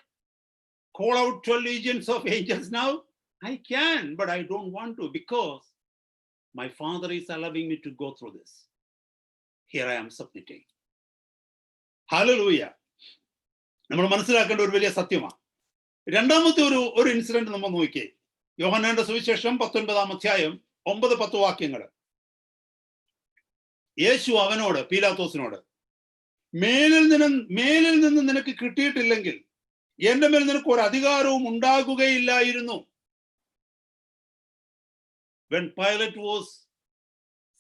call out 12 legions of angels now? I can, but I don't want to, because my Father is allowing me to go through this. Here I am submitting. Hallelujah. നമ്മൾ മനസ്സിലാക്കേണ്ട ഒരു വലിയ സത്യമാണ്. രണ്ടാമത്തെ ഒരു incident നമ്മൾ നോക്കിയേ. യോഹന്നാന്റെ സുവിശേഷം 19-ാം അധ്യായം 9-10 വാക്യങ്ങൾ. യേശു അവനോട്, പീലാത്തോസിനോട്, മേലിൽ നിന്ന് നിനക്ക് കിട്ടിയിട്ടില്ലെങ്കിൽ എന്റെ മേൽ നിനക്ക് ഒരു അധികാരവും ഉണ്ടാകുകയില്ലായിരുന്നു. When Pilate was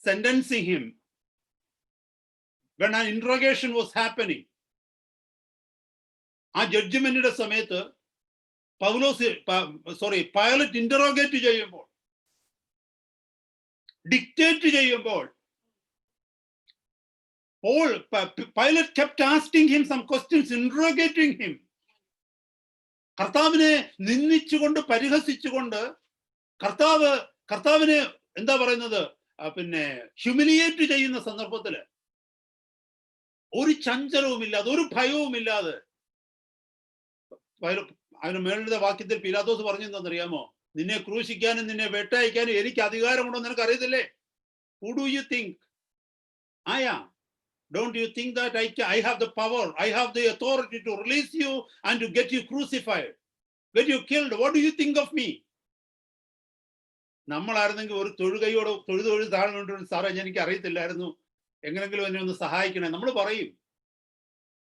sentencing him, when an interrogation was happening, ആ ജഡ്ജ്മെന്റിന്റെ സമയത്ത് പൈലറ്റ് ഇന്ററോഗേറ്റ് ചെയ്യുമ്പോൾ, ഡിക്റ്റേറ്റ് ചെയ്യുമ്പോൾ, Pilate kept asking him some questions, interrogating him. കർത്താവിനെ നിന്ദിച്ചുകൊണ്ട് പരിഹസിച്ചുകൊണ്ട് കർത്താവിനെ എന്താ പറയുന്നത്, പിന്നെ ഹ്യൂമിലിയേറ്റ് ചെയ്യുന്ന സന്ദർഭത്തില് ഒരു ചഞ്ചലവും ഇല്ലാതെ, ഒരു ഭയവും ഇല്ലാതെ, അതിന് മേളിലെ വാക്യത്തിൽ പീലാത്തോസ് പറഞ്ഞെന്നറിയാമോ? നിന്നെ ക്രൂശിക്കാനും നിന്നെ വെട്ടയക്കാനും എനിക്ക് അധികാരമുണ്ടോ നിനക്ക് അറിയത്തില്ലേ? Who do you think I am? Don't you think that I have the power, I have the authority to release you and to get you crucified, get you killed? What do you think of me? നമ്മളായിരുന്നെങ്കിൽ ഒരു തൊഴുകയോട് താഴ്ന്നുകൊണ്ട്, സാറേ എനിക്ക് അറിയത്തില്ലായിരുന്നു, എങ്ങനെങ്കിലും എന്നെ ഒന്ന് സഹായിക്കണേ നമ്മൾ പറയും.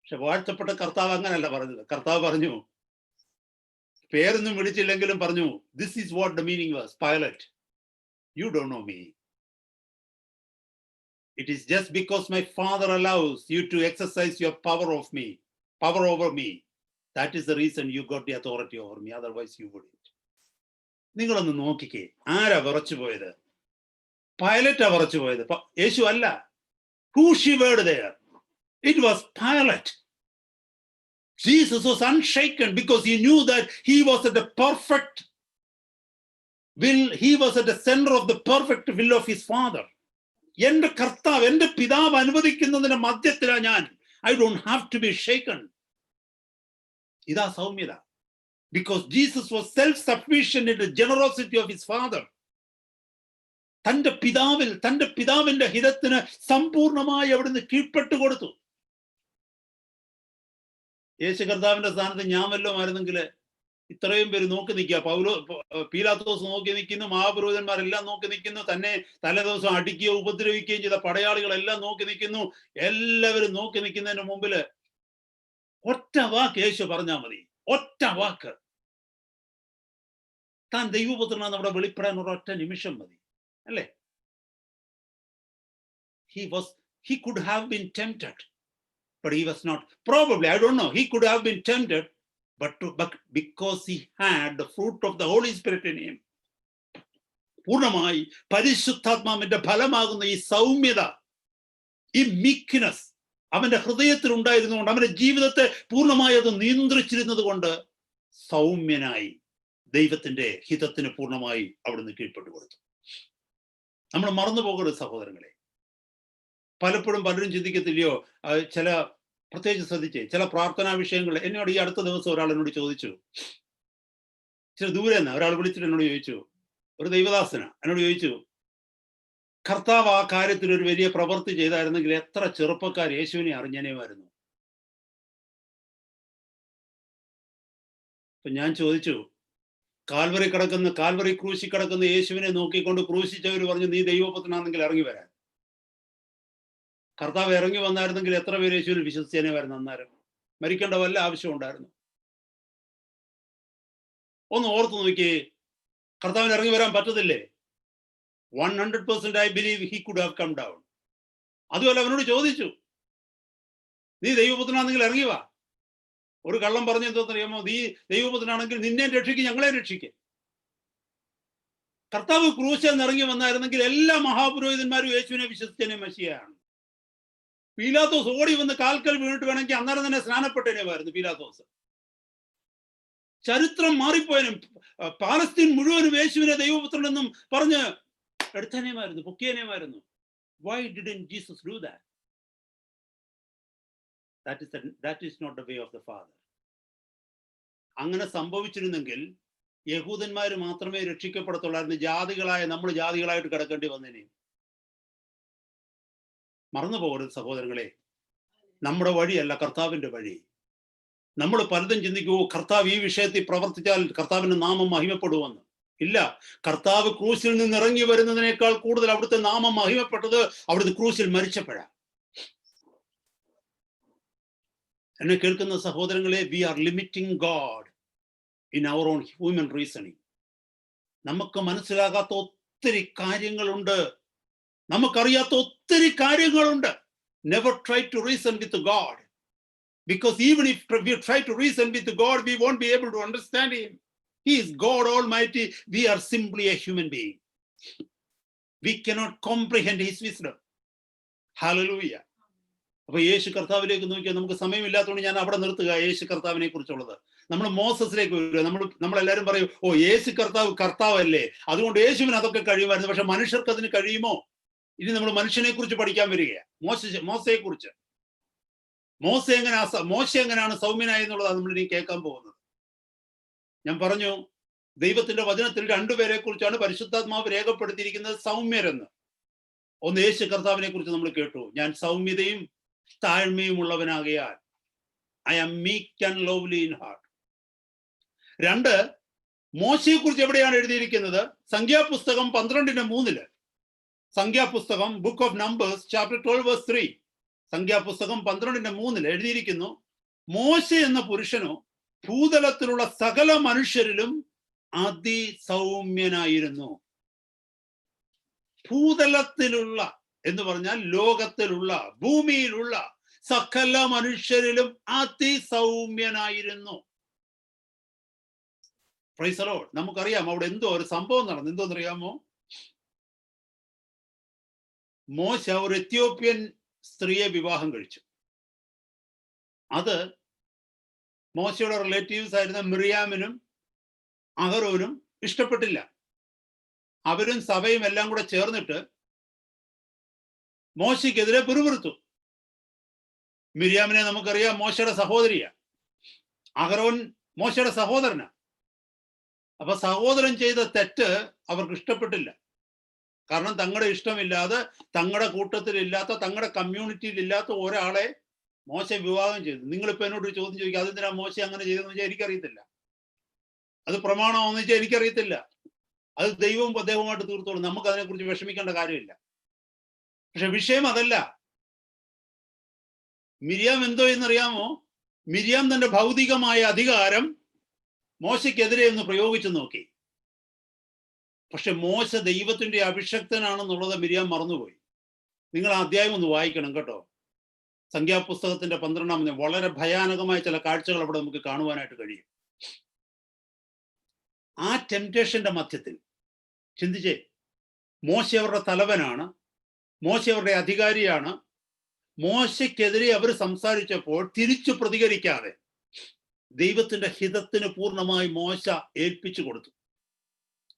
പക്ഷെ വാഴ്ത്തപ്പെട്ട കർത്താവ് അങ്ങനല്ല പറഞ്ഞത്. കർത്താവ് പറഞ്ഞു, പേരൊന്നും വിളിച്ചില്ലെങ്കിലും പറഞ്ഞു, this is what the meaning was. Pilate, you don't know me. It is just because my Father allows you to exercise your power over me. That is the reason you got the authority over me. Otherwise you wouldn't. നിങ്ങളൊന്ന് നോക്കിക്കേ, ആരാ വിറച്ചു പോയത്? പൈലറ്റാ വിറച്ചു പോയത്, യേശു അല്ല. Who shivered there? It was Pilate. Jesus was unshaken because he knew that he was at the perfect will. He was at the center of the perfect will of his Father. എന്റെ കർത്താവ്, എന്റെ പിതാവ് അനുവദിക്കുന്നതിന്റെ മധ്യത്തിലാ ഞാൻ. I don't have to be shaken. ഇതാ സൗമ്യത. Because Jesus was self-sufficient in the generosity of his Father. തന്റെ പിതാവിന്റെ ഹിതത്തിന് സമ്പൂർണമായി അവിടുന്ന് കീഴ്പ്പെട്ടു കൊടുത്തു. യേശു കർത്താവിന്റെ സ്ഥാനത്ത് ഞാൻ വല്ലതും ആയിരുന്നെങ്കിൽ ഇത്രയും പേര് നോക്കി നിൽക്കുക. പീലാത്തോസ് നോക്കി നിൽക്കുന്നു, മഹാപുരോഹിതന്മാരെല്ലാം നോക്കി നിൽക്കുന്നു, തന്നെ തലേദിവസം അടിക്കുകയോ ഉപദ്രവിക്കുകയും ചെയ്ത പടയാളികളെല്ലാം നോക്കി നിൽക്കുന്നു. എല്ലാവരും നോക്കി നിൽക്കുന്നതിന് മുമ്പില് ഒറ്റ വാക്ക് യേശു പറഞ്ഞാൽ മതി, ഒറ്റ വാക്ക്. താൻ ദൈവപുത്രനാണെന്ന് അവിടെ വെളിപ്പെടാൻ ഒരൊറ്റ നിമിഷം മതി, അല്ലേ? He could have been tempted, but he was not. Probably, I don't know, he could have been tempted, but because he had the fruit of the Holy Spirit in him, പൂർണ്ണമായി പരിശുദ്ധാത്മാവിന്റെ ഫലമാകുന്ന ഈ സൗമ്യത, ഈ meekness അവന്റെ ഹൃദയത്തിൽ ഉണ്ടായിരുന്നുകൊണ്ട്, അവന്റെ ജീവിതത്തെ പൂർണ്ണമായി അത് നിയന്ത്രിച്ചിരുന്നത് കൊണ്ട് സൗമ്യനായി ദൈവത്തിന്റെ ഹിതത്തിന് പൂർണ്ണമായി അവിടുന്ന് കീഴ്പ്പെട്ടു കൊടുത്തു. നമ്മൾ മറന്നു പോകരുത് സഹോദരങ്ങളെ. പലപ്പോഴും പലരും ചിന്തിക്കത്തില്ലയോ, ചില പ്രത്യേകിച്ച് ശ്രദ്ധിച്ചേ, ചില പ്രാർത്ഥനാ വിഷയങ്ങൾ എന്നോട് ഈ അടുത്ത ദിവസം ഒരാൾ എന്നോട് ചോദിച്ചു. ചില ദൂരെ നിന്ന് ഒരാൾ വിളിച്ചിട്ട് എന്നോട് ചോദിച്ചു, ഒരു ദൈവദാസന എന്നോട് ചോദിച്ചു, കർത്താവ് ആ കാര്യത്തിൽ ഒരു വലിയ പ്രവൃത്തി ചെയ്തായിരുന്നെങ്കിൽ എത്ര ചെറുപ്പക്കാർ യേശുവിനെ അറിഞ്ഞേനെയുമായിരുന്നു. അപ്പൊ ഞാൻ ചോദിച്ചു, കാൽവറി ക്രൂശി കിടക്കുന്ന യേശുവിനെ നോക്കിക്കൊണ്ട് ക്രൂശിച്ചവർ പറഞ്ഞു, നീ ദൈവപുത്രനാണെങ്കിൽ ഇറങ്ങി വരാൻ. കർത്താവ് ഇറങ്ങി വന്നായിരുന്നെങ്കിൽ എത്ര പേര് യേശുവിൽ വിശ്വസിച്ചേനെയായിരുന്നു? അന്നേരം മരിക്കേണ്ട വല്ല ആവശ്യം ഉണ്ടായിരുന്നു? ഒന്ന് ഓർത്തു നോക്കി, കർത്താവിന് ഇറങ്ങി വരാൻ പറ്റത്തില്ലേ? 100% I believe he could have come down. അതുമല്ല, അവനോട് ചോദിച്ചു, നീ ദൈവപുത്രനാണെങ്കിൽ ഇറങ്ങി വാ. ഒരു കള്ളം പറഞ്ഞു എന്തോന്നറിയാമോ? നീ ദൈവപുത്രനാണെങ്കിൽ നിന്നെ രക്ഷിക്കും, ഞങ്ങളെ രക്ഷിക്കും. കർത്താവ് ക്രൂശിൽ ഇറങ്ങി വന്നായിരുന്നെങ്കിൽ എല്ലാ മഹാപുരോഹിതന്മാരും യേശുവിനെ വിശ്വസിച്ചതിനെ മശിയാണ്. പീലാത്തോസ് ഓടി വന്ന് കാൽക്കൽ വീണിട്ട് വേണമെങ്കിൽ അന്നേരം തന്നെ സ്നാനപ്പെട്ടേനെമായിരുന്നു പീലാത്തോസ്. ചരിത്രം മാറിപ്പോയനും പാലസ്തീൻ മുഴുവനും യേശുവിനെ ദൈവപുത്രനെന്നും പറഞ്ഞ് എടുത്തനേമായിരുന്നു, പൊക്കിയനേമായിരുന്നു. Why didn't Jesus do that? That is not the way of the Father. അങ്ങനെ സംഭവിച്ചിരുന്നെങ്കിൽ യഹൂദന്മാര് മാത്രമേ രക്ഷിക്കപ്പെടത്തുള്ളായിരുന്നു. നമ്മൾ ജാതികളായിട്ട് കിടക്കേണ്ടി വന്നേനെ. മറന്നു പോകരുത് സഹോദരങ്ങളെ, നമ്മുടെ വഴിയല്ല കർത്താവിന്റെ വഴി. നമ്മൾ പലതും ചിന്തിക്കുമോ, കർത്താവ് ഈ വിഷയത്തിൽ പ്രവർത്തിച്ചാൽ കർത്താവിന്റെ നാമം മഹിമപ്പെടുമെന്ന്. ഇല്ല, കർത്താവ് ക്രൂശിൽ നിന്ന് ഇറങ്ങി വരുന്നതിനേക്കാൾ കൂടുതൽ അവിടുത്തെ നാമം മഹിമപ്പെട്ടത് അവിടുത്തെ ക്രൂശിൽ മരിച്ചപ്പോഴാണ്. എന്നെ കേൾക്കുന്ന സഹോദരങ്ങളെ, we are limiting God in our own human reasoning. നമുക്ക് മനസ്സിലാകാത്ത ഒത്തിരി കാര്യങ്ങളുണ്ട്, നമുക്കറിയാത്ത ഒത്തിരി കാര്യങ്ങളുണ്ട്. Never try to reason with God, because even if we try to reason with God, we won't be able to understand him. He is God Almighty. We are simply a human being. We cannot comprehend his wisdom. Hallelujah. അപ്പൊ യേശു കർത്താവിലേക്ക് നോക്കിയാൽ നമുക്ക് സമയമില്ലാത്തതുകൊണ്ട് ഞാൻ അവിടെ നിർത്തുക. യേശു കർത്താവിനെ കുറിച്ചുള്ളത് നമ്മൾ മോസസിലേക്ക് വരിക. നമ്മളെല്ലാവരും പറയും, ഓ യേശു കർത്താവല്ലേ, അതുകൊണ്ട് യേശുവിന് അതൊക്കെ കഴിയുമായിരുന്നു. പക്ഷെ മനുഷ്യർക്ക് അതിന് കഴിയുമോ? ഇനി നമ്മൾ മനുഷ്യനെ കുറിച്ച് പഠിക്കാൻ വരികയാണ്, മോശയെ കുറിച്ച്. മോശ എങ്ങനെയാണ് സൗമ്യനായി എന്നുള്ളതാണ് നമ്മൾ ഇനി കേൾക്കാൻ പോകുന്നത്. ഞാൻ പറഞ്ഞു, ദൈവത്തിന്റെ വചനത്തിൽ രണ്ടുപേരെ കുറിച്ചാണ് പരിശുദ്ധാത്മാവ് രേഖപ്പെടുത്തിയിരിക്കുന്നത് സൗമ്യരെന്ന്. ഒന്ന് യേശു കർത്താവിനെ കുറിച്ച് നമ്മൾ കേട്ടു, ഞാൻ സൗമ്യതയും താഴ്മയും ഉള്ളവനാകയാൽ, I am meek and lovely in heart. രണ്ട്, മോശയെ കുറിച്ച് എവിടെയാണ് എഴുതിയിരിക്കുന്നത്? സംഖ്യാപുസ്തകം 12:3. സംഖ്യാപുസ്തകം, ബുക്ക് ഓഫ് നമ്പേഴ്സ്, ചാപ്റ്റർ 12:3. സംഖ്യാപുസ്തകം 12:3 എഴുതിയിരിക്കുന്നു, മോശ എന്ന പുരുഷനോ ഭൂതലത്തിലുള്ള സകല മനുഷ്യരിലും അതിസൗമ്യനായിരുന്നു. ഭൂതലത്തിലുള്ള എന്ന് പറഞ്ഞാൽ ലോകത്തിലുള്ള, ഭൂമിയിലുള്ള സകല മനുഷ്യരിലും അതിസൗമ്യനായിരുന്നു. Praise the Lord. നമുക്കറിയാം അവിടെ എന്തോ ഒരു സംഭവം നടന്നു. എന്തോന്നറിയാമോ? മോശ ഒരു എത്യോപ്യൻ സ്ത്രീയെ വിവാഹം കഴിച്ചു. അത് മോശയുടെ റിലേറ്റീവ്സ് ആയിരുന്ന മിറിയാമിനും അഹരോനും ഇഷ്ടപ്പെട്ടില്ല. അവരും സഭയും എല്ലാം കൂടെ ചേർന്നിട്ട് മോശയ്ക്കെതിരെ പിറുപിറുത്തു. മിരിയാമിനെ നമുക്കറിയാം, മോശയുടെ സഹോദരിയാ. അഹരോൻ മോശയുടെ സഹോദരനാ. അപ്പൊ സഹോദരൻ ചെയ്ത തെറ്റ് അവർക്ക് ഇഷ്ടപ്പെട്ടില്ല. കാരണം തങ്ങളുടെ ഇഷ്ടമില്ലാതെ, തങ്ങളുടെ കൂട്ടത്തിലില്ലാത്ത, തങ്ങളുടെ കമ്മ്യൂണിറ്റിയിൽ ഇല്ലാത്ത ഒരാളെ മോശ വിവാഹം ചെയ്തു. നിങ്ങളിപ്പോ എന്നോട് ഒരു ചോദ്യം ചോദിക്കുക, അതെന്തിനാ മോശ അങ്ങനെ ചെയ്തെന്ന് വെച്ചാൽ എനിക്കറിയത്തില്ല. അത് പ്രമാണമാണെന്ന് വെച്ചാൽ എനിക്കറിയത്തില്ല. അത് ദൈവവും അദ്ദേഹവുമായിട്ട് തീർത്തോളൂ, നമുക്ക് അതിനെക്കുറിച്ച് വിഷമിക്കേണ്ട കാര്യമില്ല. പക്ഷെ വിഷയം അതല്ല. മിരിയാം എന്തോ എന്നറിയാമോ? മിരിയാം തന്റെ ഭൗതികമായ അധികാരം മോശയ്ക്കെതിരെ ഒന്ന് പ്രയോഗിച്ചു നോക്കി. പക്ഷെ മോശ ദൈവത്തിന്റെ അഭിഷക്തനാണെന്നുള്ളത് മിരിയാം മറന്നുപോയി. നിങ്ങൾ ആ അധ്യായം ഒന്ന് വായിക്കണം കേട്ടോ. സംഖ്യാപുസ്തകത്തിന്റെ 12-ാം വളരെ ഭയാനകമായ ചില കാഴ്ചകൾ അവിടെ നമുക്ക് കാണുവാനായിട്ട് കഴിയും. ആ ടെംപ്റ്റേഷന്റെ മധ്യത്തിൽ ചിന്തിച്ചേ, മോശ അവരുടെ തലവനാണ്, മോശ അവരുടെ അധികാരിയാണ്. മോശയ്ക്കെതിരെ അവർ സംസാരിച്ചപ്പോൾ തിരിച്ചു പ്രതികരിക്കാതെ ദൈവത്തിന്റെ ഹിതത്തിന് പൂർണ്ണമായി മോശ ഏൽപ്പിച്ചു കൊടുത്തു.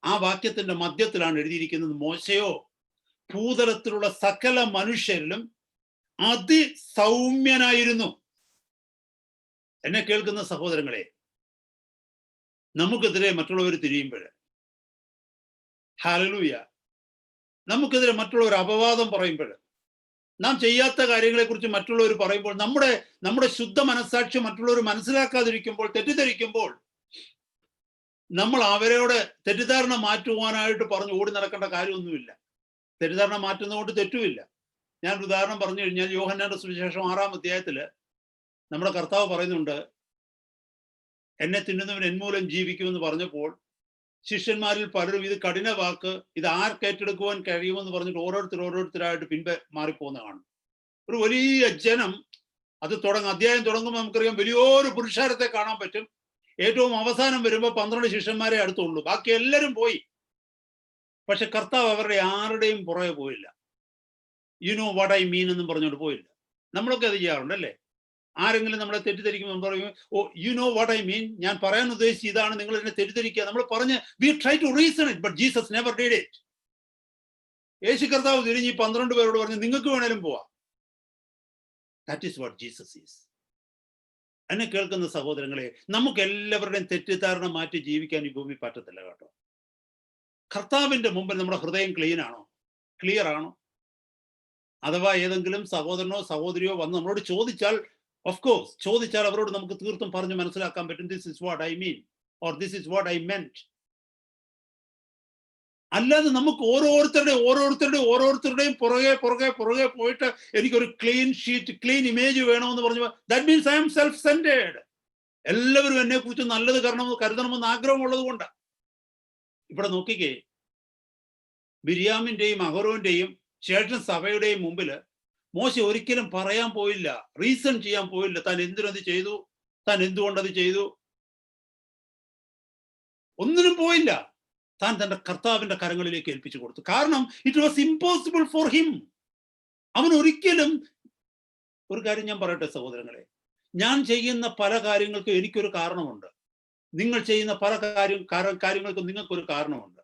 ആ വാക്യത്തിന്റെ മധ്യത്തിലാണ് എഴുതിയിരിക്കുന്നത്, മോശയോ ഭൂതലത്തിലുള്ള സകല മനുഷ്യരിലും അതിസൗമ്യനായിരുന്നു. എന്നെ കേൾക്കുന്ന സഹോദരങ്ങളെ, നമുക്കെതിരെ മറ്റുള്ളവർ തിരിയുമ്പോൾ, ഹല്ലേലൂയ, നമുക്കെതിരെ മറ്റുള്ളവർ അപവാദം പറയുമ്പോൾ, നാം ചെയ്യാത്ത കാര്യങ്ങളെക്കുറിച്ച് മറ്റുള്ളവർ പറയുമ്പോൾ, നമ്മുടെ ശുദ്ധ മനസ്സാക്ഷി മറ്റുള്ളവർ മനസ്സിലാക്കാതിരിക്കുമ്പോൾ, തെറ്റിദ്ധരിക്കുമ്പോൾ, നമ്മൾ അവരോട് തെറ്റിദ്ധാരണ മാറ്റുവാനായിട്ട് പറഞ്ഞ് ഓടി നടക്കേണ്ട കാര്യമൊന്നുമില്ല. തെറ്റിദ്ധാരണ മാറ്റുന്നതുകൊണ്ട് തെറ്റുമില്ല. ഞാനൊരു ഉദാഹരണം പറഞ്ഞു കഴിഞ്ഞാൽ, യോഹന്നാന്റെ സുവിശേഷം 6-ാം അധ്യായത്തിൽ നമ്മുടെ കർത്താവ് പറയുന്നുണ്ട്, എന്നെ തിന്നുന്നവൻ എന്മൂലം ജീവിക്കുമെന്ന് പറഞ്ഞപ്പോൾ ശിഷ്യന്മാരിൽ പലരും ഇത് കഠിന വാക്ക്, ഇത് ആർക്കേറ്റെടുക്കുവാൻ കഴിയുമെന്ന് പറഞ്ഞിട്ട് ഓരോരുത്തരായിട്ട് പിൻപെ മാറിപ്പോകുന്നതാണ്. ഒരു വലിയ ജനം അത് അധ്യായം തുടങ്ങുമ്പോൾ നമുക്കറിയാം വലിയൊരു പുരുഷാരത്തെ കാണാൻ പറ്റും. ഏറ്റവും അവസാനം വരുമ്പോൾ 12 ശിഷ്യന്മാരെ അടുത്തുള്ളൂ, ബാക്കി എല്ലാവരും പോയി. പക്ഷെ കർത്താവ് അവരുടെ ആരുടെയും പുറകെ പോയില്ല. യു നോ വാട്ട് ഐ മീൻ എന്നും പറഞ്ഞുകൊണ്ട് പോയില്ല. നമ്മളൊക്കെ അത് ചെയ്യാറുണ്ട് അല്ലേ? ആരെങ്കിലും നമ്മളെ തെറ്റിദ്ധരിക്കുമ്പോൾ പറയും, oh you know what I mean, ഞാൻ പറയാൻ ഉദ്ദേശിച്ച് ഇതാണ്, നിങ്ങൾ എന്നെ തെറ്റിദ്ധരിക്കുക. നമ്മൾ പറഞ്ഞ് we try to reason it, but Jesus never did it. യേശു കർത്താവ് തിരിഞ്ഞ് 12 പേരോട് പറഞ്ഞു, നിങ്ങൾക്ക് വേണേലും പോവാം. That is what Jesus is. എന്നെ കേൾക്കുന്ന സഹോദരങ്ങളെ, നമുക്ക് എല്ലാവരുടെയും തെറ്റിദ്ധാരണ മാറ്റി ജീവിക്കാൻ ഈ ഭൂമി പറ്റത്തില്ല കേട്ടോ. കർത്താവിന്റെ മുമ്പിൽ നമ്മുടെ ഹൃദയം ക്ലിയർ ആണോ? അഥവാ ഏതെങ്കിലും സഹോദരനോ സഹോദരിയോ വന്ന് നമ്മളോട് ചോദിച്ചാൽ, ഓഫ് കോഴ്സ് ചോദിച്ചാൽ അവരോട് നമുക്ക് തീർത്തും പറഞ്ഞ് മനസ്സിലാക്കാൻ പറ്റും, this is what I mean or this is what I meant. അല്ലാതെ നമുക്ക് ഓരോരുത്തരുടെയും പുറകെ പോയിട്ട് എനിക്കൊരു ക്ലീൻ ഷീറ്റ്, ക്ലീൻ ഇമേജ് വേണമെന്ന് പറഞ്ഞു, that means I am self centered. എല്ലാവരും എന്നെ കുറിച്ച് നല്ലത് കരുതണമെന്ന് ആഗ്രഹമുള്ളത് കൊണ്ട്. ഇവിടെ നോക്കിക്കേ, മിര്യാമിന്റെയും അഹരോന്റെയും ശേഷം സഭയുടെയും മുമ്പില് മോശെ ഒരിക്കലും പറയാൻ പോയില്ല, റീസൺ ചെയ്യാൻ പോയില്ല, താൻ എന്തിനത് ചെയ്തു, താൻ എന്തുകൊണ്ടത് ചെയ്തു, ഒന്നിനും പോയില്ല. താൻ തന്റെ കർത്താവിന്റെ കരങ്ങളിലേക്ക് ഏൽപ്പിച്ചു കൊടുത്തു. കാരണം it was impossible for him. അവൻ ഒരിക്കലും, ഒരു കാര്യം ഞാൻ പറയട്ടെ സഹോദരങ്ങളെ, ഞാൻ ചെയ്യുന്ന പല കാര്യങ്ങൾക്കും എനിക്കൊരു കാരണമുണ്ട്. നിങ്ങൾ ചെയ്യുന്ന പല കാര്യങ്ങൾക്കും നിങ്ങൾക്കൊരു കാരണമുണ്ട്.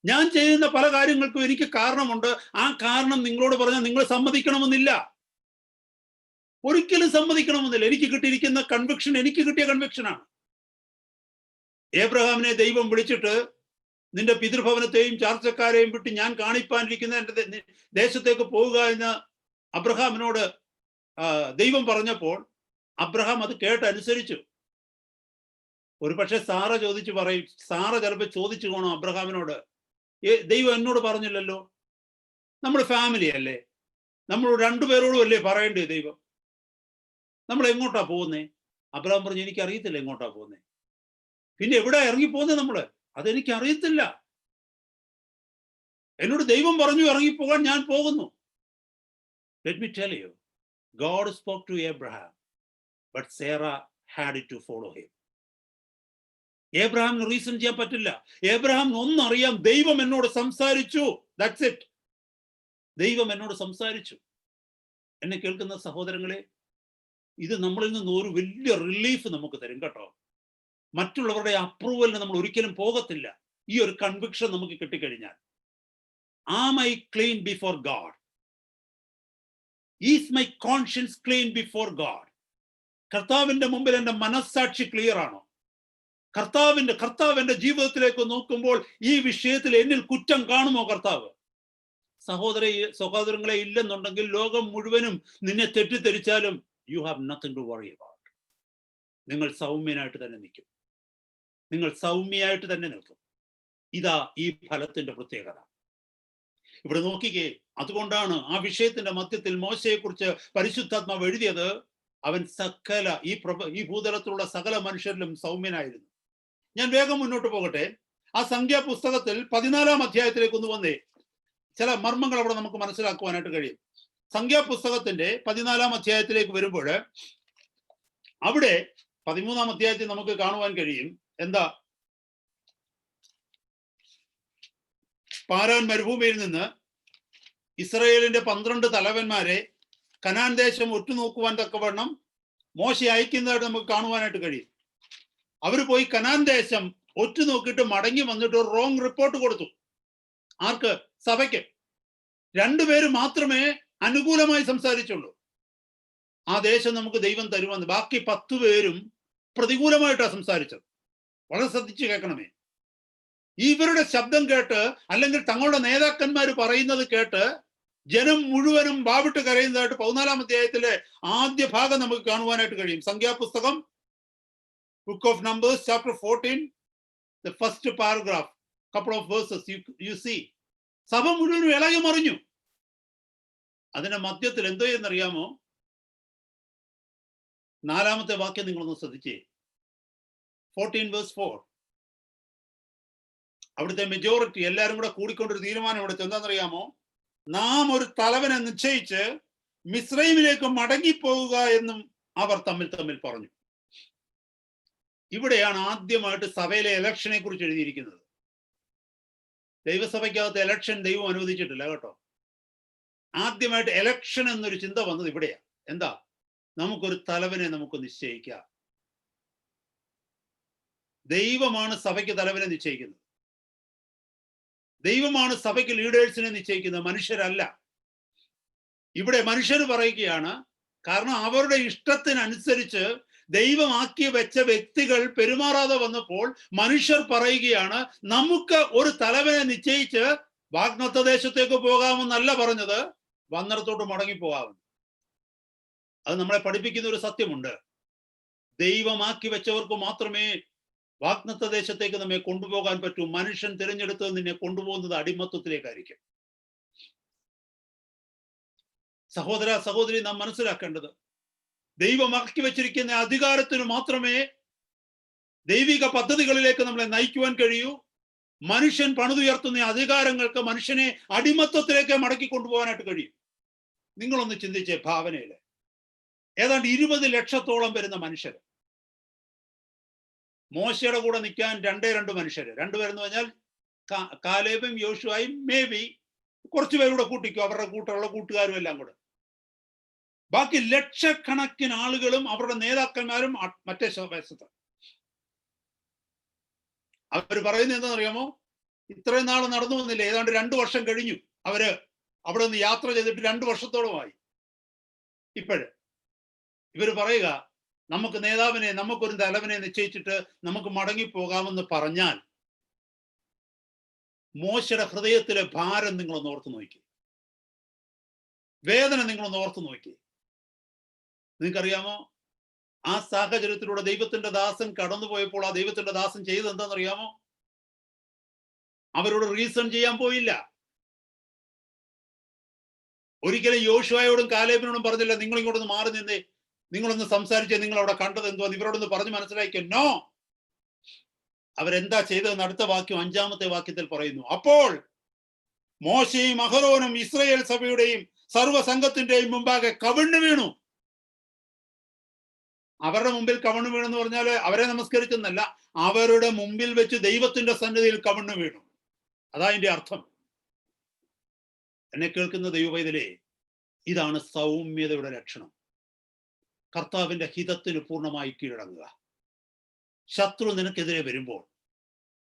ഞാൻ ചെയ്യുന്ന പല കാര്യങ്ങൾക്കും എനിക്ക് കാരണമുണ്ട്. ആ കാരണം നിങ്ങളോട് പറഞ്ഞാൽ നിങ്ങൾ സമ്മതിക്കണമെന്നില്ല, ഒരിക്കലും സമ്മതിക്കണമെന്നില്ല. എനിക്ക് കിട്ടിയിരിക്കുന്ന കൺവിക്ഷൻ എനിക്ക് കിട്ടിയ കൺവിക്ഷനാണ്. ഏബ്രഹാമിനെ ദൈവം വിളിച്ചിട്ട് നിന്റെ പിതൃഭവനത്തെയും ചാർച്ചക്കാരെയും വിട്ട് ഞാൻ കാണിപ്പാനിരിക്കുന്ന എൻ്റെ ദേശത്തേക്ക് പോവുക എന്ന് അബ്രഹാമിനോട് ദൈവം പറഞ്ഞപ്പോൾ അബ്രഹാം അത് കേട്ടനുസരിച്ചു. ഒരു പക്ഷെ സാറ ചിലപ്പോൾ ചോദിച്ചു പോണോ അബ്രഹാമിനോട്, ദൈവം എന്നോട് പറഞ്ഞില്ലല്ലോ, നമ്മൾ ഫാമിലി അല്ലേ, നമ്മൾ രണ്ടുപേരോടും അല്ലേ പറയേണ്ടത് ദൈവം, നമ്മൾ എങ്ങോട്ടാ പോകുന്നേ? അബ്രഹാം പറഞ്ഞു, എനിക്ക് അറിയത്തില്ല എങ്ങോട്ടാ പോകുന്നേ. പിന്നെ എവിടെ ഇറങ്ങിപ്പോകുന്നേ നമ്മള്? അതെനിക്ക് അറിയത്തില്ല. എന്നോട് ദൈവം പറഞ്ഞു ഇറങ്ങിപ്പോകാൻ, ഞാൻ പോകുന്നു. Let me tell you, God spoke to Abraham, but Sarah had to follow him. ഏബ്രഹാമിന് റീസൺ ചെയ്യാൻ പറ്റില്ല. ഏബ്രഹാമിന് ഒന്നറിയാം, ദൈവം എന്നോട് സംസാരിച്ചു, ദാറ്റ്സ് ഇറ്റ്. ദൈവം എന്നോട് സംസാരിച്ചു. എന്നെ കേൾക്കുന്ന സഹോദരങ്ങളെ, ഇത് നമ്മളിൽ നിന്ന് ഒരു വലിയ റിലീഫ് നമുക്ക് തരും കേട്ടോ. മറ്റുള്ളവരുടെ അപ്രൂവലിന് നമ്മൾ ഒരിക്കലും പോകത്തില്ല. ഈ ഒരു കൺവിക്ഷൻ നമുക്ക് കിട്ടിക്കഴിഞ്ഞാൽ, am I clean before God? Is my conscience clean before God? കർത്താവിന്റെ മുമ്പിൽ എൻ്റെ മനസ്സാക്ഷി ക്ലിയർ ആണോ? കർത്താവ് എൻ്റെ ജീവിതത്തിലേക്ക് നോക്കുമ്പോൾ ഈ വിഷയത്തിൽ എന്നിൽ കുറ്റം കാണുമോ കർത്താവ്? സഹോദരങ്ങളെ, ഇല്ലെന്നുണ്ടെങ്കിൽ ലോകം മുഴുവനും നിന്നെ തെറ്റിദ്ധരിച്ചാലും you have nothing to worry about. നിങ്ങൾ സൗമ്യനായിട്ട് തന്നെ നിൽക്കും, നിങ്ങൾ സൗമ്യമായിട്ട് തന്നെ നിൽക്കും. ഇതാ ഈ ഫലത്തിന്റെ പ്രത്യേകത. ഇവിടെ നോക്കിക്കേ, അതുകൊണ്ടാണ് ആ വിഷയത്തിന്റെ മധ്യത്തിൽ മോശയെക്കുറിച്ച് പരിശുദ്ധാത്മാവ് എഴുതിയത്, അവൻ ഈ ഭൂതലത്തിലുള്ള സകല മനുഷ്യരിലും സൗമ്യനായിരുന്നു. ഞാൻ വേഗം മുന്നോട്ട് പോകട്ടെ. ആ സംഖ്യാപുസ്തകത്തിൽ 14-ാം അധ്യായത്തിലേക്ക് ഒന്ന് വന്നേ. ചില മർമ്മങ്ങൾ അവിടെ നമുക്ക് മനസ്സിലാക്കുവാനായിട്ട് കഴിയും. സംഖ്യാപുസ്തകത്തിന്റെ 14-ാം അധ്യായത്തിലേക്ക് വരുമ്പോൾ അവിടെ 13-ാം അധ്യായത്തിൽ നമുക്ക് കാണുവാൻ കഴിയും, എന്താ? പാരാൻ മരുഭൂമിയിൽ നിന്ന് ഇസ്രായേലിന്റെ 12 തലവന്മാരെ കനാൻ ദേശം ഒറ്റുനോക്കുവാൻ തക്കവണ്ണം മോശ അയക്കുന്നതായിട്ട് നമുക്ക് കാണുവാനായിട്ട് കഴിയും. അവര് പോയി കനാൻ ദേശം ഒറ്റുനോക്കിയിട്ട് മടങ്ങി വന്നിട്ട് ഒരു റോങ് റിപ്പോർട്ട് കൊടുത്തു. ആർക്ക്? സഭയ്ക്ക്. 2 പേര് മാത്രമേ അനുകൂലമായി സംസാരിച്ചുള്ളൂ. ആ ദേശം നമുക്ക് ദൈവം തരുമെന്ന്. ബാക്കി 10 പേരും പ്രതികൂലമായിട്ടാണ് സംസാരിച്ചത്. വളരെ ശ്രദ്ധിച്ച് കേൾക്കണമേ. ഇവരുടെ ശബ്ദം കേട്ട്, അല്ലെങ്കിൽ തങ്ങളുടെ നേതാക്കന്മാർ പറയുന്നത് കേട്ട് ജനം മുഴുവനും വാവിട്ട് കരയുന്നതായിട്ട് 14-ാം അധ്യായത്തിലെ ആദ്യ ഭാഗം നമുക്ക് കാണുവാനായിട്ട് കഴിയും. സംഖ്യാപുസ്തകം, book of Numbers, chapter 14, the first paragraph, couple of verses you see. സഭ മുഴുവനും ഇളകി മറിഞ്ഞു. അതിന്റെ മധ്യത്തിൽ എന്തോ എന്നറിയാമോ? 4-ാമത്തെ വാക്യം നിങ്ങളൊന്ന് ശ്രദ്ധിച്ചേ. 14:4. അവിടുത്തെ മെജോറിറ്റി എല്ലാവരും കൂടെ കൂടിക്കൊണ്ടൊരു തീരുമാനം എടുത്തു. എന്താണെന്നറിയാമോ? നാം ഒരു തലവനെ നിശ്ചയിച്ച് മിസ്രൈമിലേക്ക് മടങ്ങിപ്പോവുക എന്നും അവർ തമ്മിൽ പറഞ്ഞു. ഇവിടെയാണ് ആദ്യമായിട്ട് സഭയിലെ ഇലക്ഷനെ കുറിച്ച് എഴുതിയിരിക്കുന്നത്. ദൈവസഭയ്ക്കകത്ത് ഇലക്ഷൻ ദൈവം അനുവദിച്ചിട്ടില്ല കേട്ടോ. ആദ്യമായിട്ട് ഇലക്ഷൻ എന്നൊരു ചിന്ത വന്നത് ഇവിടെയാണ്. എന്താ? നമുക്കൊരു തലവനെ നമുക്ക് നിശ്ചയിക്കാം. ദൈവമാണ് സഭയ്ക്ക് തലവനെ നിശ്ചയിക്കുന്നത്. ദൈവമാണ് സഭയ്ക്ക് ലീഡേഴ്സിനെ നിശ്ചയിക്കുന്നത്, മനുഷ്യരല്ല. ഇവിടെ മനുഷ്യർ പറയുകയാണ്, കാരണം അവരുടെ ഇഷ്ടത്തിനനുസരിച്ച് ദൈവമാക്കി വെച്ച വ്യക്തികൾ പെരുമാറാതെ വന്നപ്പോൾ മനുഷ്യർ പറയുകയാണ്, നമുക്ക് ഒരു തലവനെ നിശ്ചയിച്ച് വാഗ്ദത്ത ദേശത്തേക്ക് പോകാമെന്നല്ല പറഞ്ഞത്, വന്നിടത്തോട്ട് മടങ്ങിപ്പോകാമെന്ന്. അത് നമ്മളെ പഠിപ്പിക്കുന്ന ഒരു സത്യമുണ്ട്. ദൈവമാക്കി വെച്ചവർക്ക് മാത്രമേ വാഗ്ദത്ത ദേശത്തേക്ക് നമ്മെ കൊണ്ടുപോകാൻ പറ്റും. മനുഷ്യൻ തിരഞ്ഞെടുത്തത് നിന്നെ കൊണ്ടുപോകുന്നത് അടിമത്വത്തിലേക്കായിരിക്കും. സഹോദര സഹോദരി, നാം മനസ്സിലാക്കേണ്ടത് ദൈവം ആക്കി വെച്ചിരിക്കുന്ന അധികാരത്തിന് മാത്രമേ ദൈവിക പദ്ധതികളിലേക്ക് നമ്മളെ നയിക്കുവാൻ കഴിയൂ. മനുഷ്യൻ പണിതുയർത്തുന്ന അധികാരങ്ങൾക്ക് മനുഷ്യനെ അടിമത്വത്തിലേക്ക് മടക്കി കൊണ്ടുപോകാനായിട്ട് കഴിയും. നിങ്ങളൊന്ന് ചിന്തിച്ചേ, ഭാവനയില് ഏതാണ്ട് 20 ലക്ഷത്തോളം വരുന്ന മനുഷ്യർ, മോശയുടെ കൂടെ നിൽക്കാൻ 2 മനുഷ്യര്, 2 പേരെന്ന് പറഞ്ഞാൽ കാലേബും യോശുവയും മേ ബി കുറച്ചു പേരൂടെ കൂട്ടിക്കും, അവരുടെ കൂട്ടുള്ള കൂട്ടുകാരും എല്ലാം കൂടെ. ബാക്കി ലക്ഷക്കണക്കിന് ആളുകളും അവരുടെ നേതാക്കന്മാരും മറ്റേ വശത്ത്. അവർ പറയുന്നത് എന്താണെന്നറിയാമോ? ഇത്രയും നാൾ നടന്നു വന്നില്ല, ഏതാണ്ട് 2 വർഷം കഴിഞ്ഞു അവര് അവിടെ നിന്ന് യാത്ര ചെയ്തിട്ട് 2 വർഷത്തോളമായി. ഇവര് പറയുക, നമുക്ക് നേതാവിനെ, നമുക്കൊരു തലവനെ നിശ്ചയിച്ചിട്ട് നമുക്ക് മടങ്ങിപ്പോകാമെന്ന് പറഞ്ഞാൽ മോശയുടെ ഹൃദയത്തിലെ ഭാരം നിങ്ങളൊന്ന് ഓർത്തു നോക്കി, വേദന നിങ്ങളൊന്ന് ഓർത്തു നോക്കി. നിങ്ങൾക്കറിയാമോ, ആ സാഹചര്യത്തിലൂടെ ദൈവത്തിന്റെ ദാസൻ കടന്നുപോയപ്പോൾ ആ ദൈവത്തിന്റെ ദാസൻ ചെയ്തത് എന്താണെന്നറിയാമോ? അവരോട് റീസൺ ചെയ്യാൻ പോയില്ല. ഒരിക്കലും യോശുവയോടും കാലേബിനോടും പറഞ്ഞില്ല, നിങ്ങൾ ഇങ്ങോട്ടൊന്ന് മാറി നിന്നേ, നിങ്ങളൊന്ന് സംസാരിച്ചേ, നിങ്ങൾ അവിടെ കണ്ടത് എന്തോ ഇവരോടൊന്ന് പറഞ്ഞ് മനസ്സിലാക്കിയോ? നോ. അവരെന്താ ചെയ്തതെന്ന് അടുത്ത വാക്യം 5-ാമത്തെ വാക്യത്തിൽ പറയുന്നു. അപ്പോൾ മോശയും അഹരോനും ഇസ്രായേൽ സഭയുടെയും സർവ്വസംഘത്തിന്റെയും മുമ്പാകെ കവിണ്ണു വീണു. അവരുടെ മുമ്പിൽ കവിണ്ണു വീണെന്ന് പറഞ്ഞാല് അവരെ നമസ്കരിച്ചെന്നല്ല, അവരുടെ മുമ്പിൽ വെച്ച് ദൈവത്തിന്റെ സന്നിധിയിൽ കവിണ്ണു വീണു. അതാ അതിന്റെ അർത്ഥം. എന്നെ കേൾക്കുന്ന ദൈവപൈതലേ, ഇതാണ് സൗമ്യതയുടെ ലക്ഷണം. കർത്താവിന്റെ ഹിതത്തിന് പൂർണ്ണമായി കീഴടങ്ങുക. ശത്രു നിനക്കെതിരെ വരുമ്പോൾ,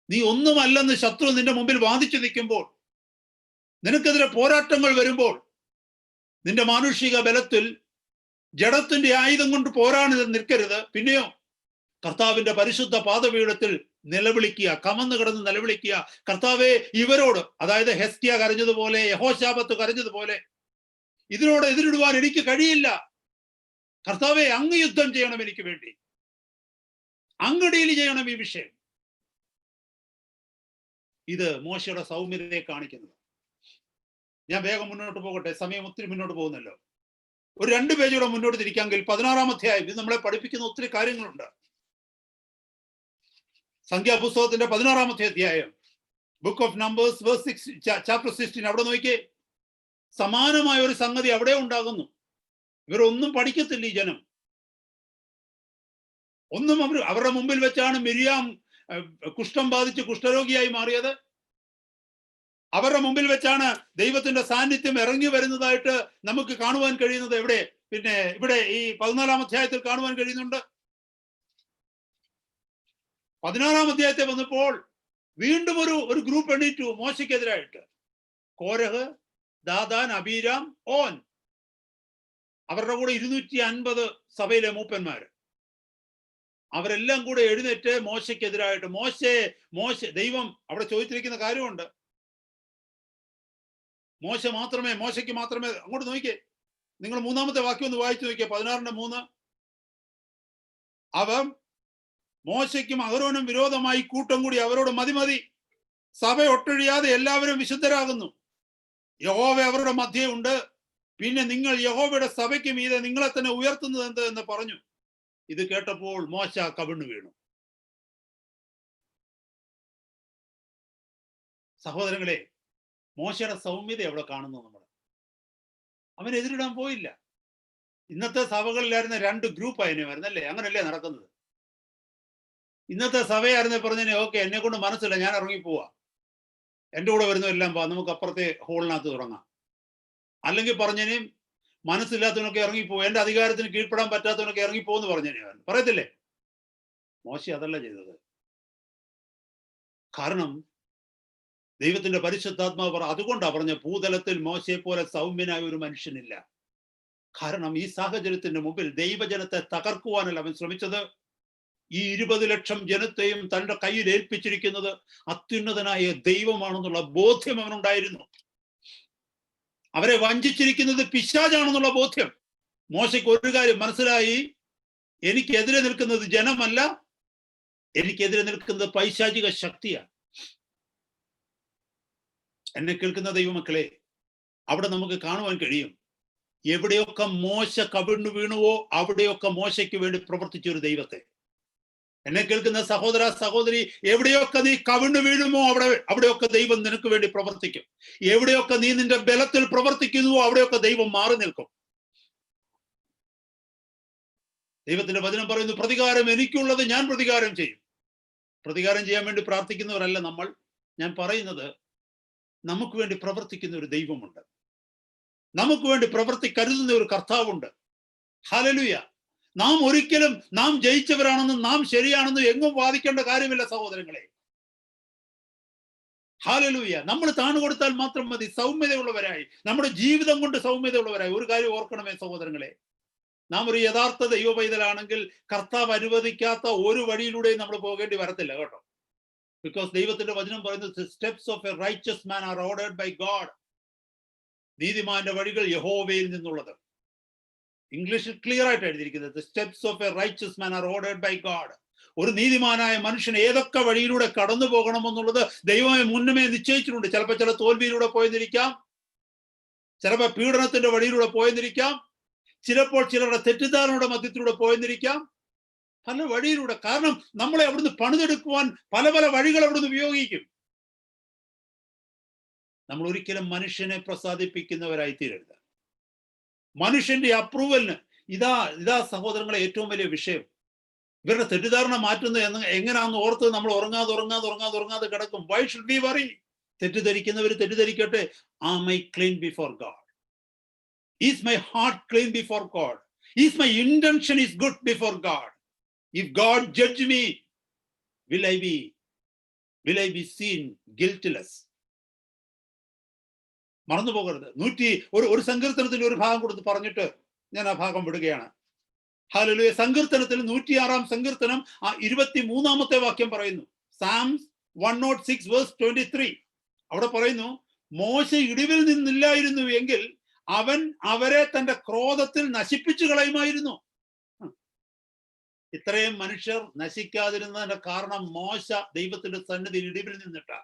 നീ ഒന്നുമല്ലെന്ന് ശത്രു നിന്റെ മുമ്പിൽ വാദിച്ചു നിൽക്കുമ്പോൾ, നിനക്കെതിരെ പോരാട്ടങ്ങൾ വരുമ്പോൾ, നിന്റെ മാനുഷിക ബലത്തിൽ ജഡത്തിന്റെ ആയുധം കൊണ്ട് പോരാണിത് നിൽക്കരുത്. പിന്നെയോ കർത്താവിന്റെ പരിശുദ്ധ പാദപീഠത്തിൽ നിലവിളിക്കുക, കമന്ന് കിടന്ന് നിലവിളിക്കുക. കർത്താവെ, ഇവരോട്, അതായത് ഹെസ്കിയ കരഞ്ഞതുപോലെ, യഹോശാബത്ത് കരഞ്ഞതുപോലെ, ഇതിനോട് എതിരിടുവാൻ എനിക്ക് കഴിയില്ല. കർത്താവെ, അങ്ങ് യുദ്ധം ചെയ്യണം എനിക്ക് വേണ്ടി, അങ്ങ് ഡീൽ ചെയ്യണം ഈ വിഷയം. ഇത് മോശയുടെ സൗമ്യതയെ കാണിക്കുന്നത്. ഞാൻ വേഗം മുന്നോട്ട് പോകട്ടെ, സമയം ഒത്തിരി മുന്നോട്ട് പോകുന്നല്ലോ. ഒരു 2 പേജൂടെ മുന്നോട്ട് തിരിക്കാമെങ്കിൽ 16-ാം അധ്യായം ഇത് നമ്മളെ പഠിപ്പിക്കുന്ന ഒത്തിരി കാര്യങ്ങളുണ്ട്. സംഖ്യാപുസ്തകത്തിന്റെ 16-ാമത്തെ അധ്യായം, ബുക്ക് ഓഫ് നമ്പേഴ്സ് ചാപ്റ്റർ 16. അവിടെ നോക്കിയേ, സമാനമായ ഒരു സംഗതി അവിടെ ഉണ്ടാകുന്നു. ഇവരൊന്നും പഠിക്കത്തില്ല ഈ ജനം. ഒന്നും അവരുടെ മുമ്പിൽ വെച്ചാണ് മിരിയാം കുഷ്ഠം ബാധിച്ച് കുഷ്ഠരോഗിയായി മാറിയത്. അവരുടെ മുമ്പിൽ വെച്ചാണ് ദൈവത്തിന്റെ സാന്നിധ്യം ഇറങ്ങി വരുന്നതായിട്ട് നമുക്ക് കാണുവാൻ കഴിയുന്നത്. എവിടെ? പിന്നെ ഇവിടെ ഈ 14-ാം അധ്യായത്തിൽ കാണുവാൻ കഴിയുന്നുണ്ട്. 16-ാം അധ്യായത്തിൽ വന്നപ്പോൾ വീണ്ടും ഒരു ഗ്രൂപ്പ് എണീറ്റു മോശയ്ക്കെതിരായിട്ട്. കോരഹ്, ദാദാൻ, അബീരാം, ഓൻ, അവരുടെ കൂടെ 250 സഭയിലെ മൂപ്പന്മാര്, അവരെല്ലാം കൂടെ എഴുന്നേറ്റ് മോശയ്ക്കെതിരായിട്ട്. ദൈവം അവിടെ ചോദിച്ചിരിക്കുന്ന കാര്യമുണ്ട്. മോശയ്ക്ക് മാത്രമേ അങ്ങോട്ട് നോക്കിയേ, നിങ്ങൾ 3-ാമത്തെ വാക്യം ഒന്ന് വായിച്ചു നോക്കിയേ, 16-3. അവൻ മോശയ്ക്കും അഹരോനും വിരോധമായി കൂട്ടം കൂടി അവരോട്, മതി, സഭ ഒട്ടൊഴിയാതെ എല്ലാവരും വിശുദ്ധരാകുന്നു, യഹോവ അവരുടെ മധ്യേ ഉണ്ട്, പിന്നെ നിങ്ങൾ യഹോവയുടെ സഭയ്ക്ക് മീതെ നിങ്ങളെ തന്നെ ഉയർത്തുന്നത് എന്ത് എന്ന് പറഞ്ഞു. ഇത് കേട്ടപ്പോൾ മോശ കവിണ്ണു വീണു. സഹോദരങ്ങളെ, മോശയുടെ സൗമ്യത എവിടെ കാണുന്നു നമ്മൾ? അവൻ എതിരിടാൻ പോയില്ല. ഇന്നത്തെ സഭകളിലായിരുന്ന 2 ഗ്രൂപ്പായിരുന്നു വരുന്നല്ലേ, അങ്ങനല്ലേ നടക്കുന്നത്? ഇന്നത്തെ സഭയായിരുന്നെ പറഞ്ഞതിനെ, ഓക്കെ, എന്നെ കൊണ്ട് മനസ്സില്ല, ഞാൻ ഇറങ്ങിപ്പോവാ, എൻ്റെ കൂടെ വരുന്നതെല്ലാം വാ, നമുക്ക് അപ്പുറത്തെ ഹോളിനകത്ത് തുടങ്ങാം. അല്ലെങ്കിൽ പറഞ്ഞതിനും മനസ്സില്ലാത്തവനൊക്കെ ഇറങ്ങിപ്പോവും, എൻ്റെ അധികാരത്തിന് കീഴ്പ്പെടാൻ പറ്റാത്തവനൊക്കെ ഇറങ്ങിപ്പോന്ന് പറഞ്ഞതിനെ പറയത്തില്ലേ? മോശ അതല്ല ചെയ്തത്. കാരണം ദൈവത്തിന്റെ പരിശുദ്ധാത്മാവ് അതുകൊണ്ടാ പറഞ്ഞ, ഭൂതലത്തിൽ മോശയെ പോലെ സൗമ്യനായ ഒരു മനുഷ്യനില്ല. കാരണം ഈ സാഹചര്യത്തിന്റെ മുമ്പിൽ ദൈവജനത്തെ തകർക്കുവാനല്ല അവൻ ശ്രമിച്ചത്. ഈ 20 ലക്ഷം ജനത്തെയും തന്റെ കയ്യിൽ ഏൽപ്പിച്ചിരിക്കുന്നത് അത്യുന്നതനായ ദൈവമാണെന്നുള്ള ബോധ്യം അവനുണ്ടായിരുന്നു. അവരെ വഞ്ചിച്ചിരിക്കുന്നത് പിശാചാണെന്നുള്ള ബോധ്യം. മോശയ്ക്ക് ഒരു കാര്യം മനസ്സിലായി, എനിക്കെതിരെ നിൽക്കുന്നത് ജനമല്ല, എനിക്കെതിരെ നിൽക്കുന്നത് പൈശാചിക ശക്തിയാണ്. എന്നെ കേൾക്കുന്ന ദൈവമക്കളെ, അവിടെ നമുക്ക് കാണുവാൻ കഴിയും, എവിടെയൊക്കെ മോശ കവിണ്ണു വീണുവോ അവിടെയൊക്കെ മോശയ്ക്ക് വേണ്ടി പ്രവർത്തിച്ച ഒരു ദൈവത്തെ. എന്നെ കേൾക്കുന്ന സഹോദര സഹോദരി, എവിടെയൊക്കെ നീ കവിണ്ണു വീഴുമോ അവിടെയൊക്കെ ദൈവം നിനക്ക് വേണ്ടി പ്രവർത്തിക്കും. എവിടെയൊക്കെ നീ നിന്റെ ബലത്തിൽ പ്രവർത്തിക്കുന്നുവോ അവിടെയൊക്കെ ദൈവം മാറി നിൽക്കും. ദൈവത്തിന്റെ വചനം പറയുന്നു, പ്രതികാരം എനിക്കുള്ളത്, ഞാൻ പ്രതികാരം ചെയ്യും. പ്രതികാരം ചെയ്യാൻ വേണ്ടി പ്രാർത്ഥിക്കുന്നവരല്ല നമ്മൾ. ഞാൻ പറയുന്നത്, നമുക്ക് വേണ്ടി പ്രവർത്തിക്കുന്ന ഒരു ദൈവമുണ്ട്, നമുക്ക് വേണ്ടി കരുതുന്ന ഒരു കർത്താവുണ്ട്. ഹല്ലേലൂയ. നാം ഒരിക്കലും നാം ജയിച്ചവരാണെന്നും നാം ശരിയാണെന്നും എങ്ങും വാദിക്കേണ്ട കാര്യമില്ല സഹോദരങ്ങളെ. ഹല്ലേലൂയ. നമ്മൾ താണുകൊടുത്താൽ മാത്രം മതി. സൗമ്യതയുള്ളവരായി, നമ്മുടെ ജീവിതം കൊണ്ട് സൗമ്യതയുള്ളവരായി. ഒരു കാര്യം ഓർക്കണമേ സഹോദരങ്ങളെ, നാം ഒരു യഥാർത്ഥ ദൈവ പൈതലാണെങ്കിൽ കർത്താവ് അനുവദിക്കാത്ത ഒരു വഴിയിലൂടെയും നമ്മൾ പോകേണ്ടി വരത്തില്ല കേട്ടോ. ബിക്കോസ് ദൈവത്തിന്റെ വചനം പറയുന്നത്, steps of a righteous man are ordered by God. നീതിമാന്റെ വഴികൾ യഹോവയിൽ നിന്നുള്ളത്. ഇംഗ്ലീഷിൽ ക്ലിയർ ആയിട്ട് എഴുതിയിരിക്കുന്നത്, steps of a righteous man are ordered by God. ഒരു നീതിമാനായ മനുഷ്യൻ ഏതൊക്കെ വഴിയിലൂടെ കടന്നു പോകണമെന്നുള്ളത് ദൈവമേ മുന്നമേ നിശ്ചയിച്ചിട്ടുണ്ട്. ചിലപ്പോൾ ചില തോൽവിയിലൂടെ പോയെന്നിരിക്കാം, ചിലപ്പോൾ പീഡനത്തിന്റെ വഴിയിലൂടെ പോയെന്നിരിക്കാം, ചിലപ്പോൾ ചിലരുടെ തെറ്റിദ്ധാരണയുടെ മധ്യത്തിലൂടെ പോയെന്നിരിക്കാം, പല വഴിയിലൂടെ. കാരണം നമ്മളെ അവിടുന്ന് പണിതെടുക്കുവാൻ പല പല വഴികൾ അവിടുന്ന് ഉപയോഗിക്കും. നമ്മൾ ഒരിക്കലും മനുഷ്യനെ പ്രസാദിപ്പിക്കുന്നവരായി തീരരുത്. മനുഷ്യന്റെ അപ്രൂവലിന് ഇതാ സഹോദരങ്ങളെ ഏറ്റവും വലിയ വിഷയം. ഇവരുടെ തെറ്റിദ്ധാരണ മാറ്റുന്നത് എങ്ങനെയാണെന്ന് ഓർത്ത് നമ്മൾ ഉറങ്ങാതെ കിടക്കും. Why should be worry? തെറ്റിദ്ധരിക്കുന്നവർ തെറ്റിദ്ധരിക്കട്ടെ. Am I clean before God? Is my heart clean before God? Is my intention is good before God? If God judge me, will I be seen guiltless? മറന്നു പോകരുത്. ഒരു സങ്കീർത്തനത്തിൽ ഒരു ഭാഗം കൊടുത്ത് പറഞ്ഞിട്ട് ഞാൻ ആ ഭാഗം വിടുകയാണ്. ഹല്ലേലൂയ. സങ്കീർത്തനത്തിൽ 106-ാം സങ്കീർത്തനം 23-ാമത്തെ വാക്യം പറയുന്നു. സാംസ് 106 വേഴ്സ് 23. അവിടെ പറയുന്നു, മോശ ഇടിവിൽ നിന്നില്ലായിരുന്നു എങ്കിൽ അവൻ അവരെ തന്റെ ക്രോധത്തിൽ നശിപ്പിച്ചു കളയുമായിരുന്നു. ഇത്രയും മനുഷ്യർ നശിക്കാതിരുന്നതിന്റെ കാരണം മോശ ദൈവത്തിന്റെ സന്നിധിയിൽ ഇടിവിൽ നിന്നിട്ടാ.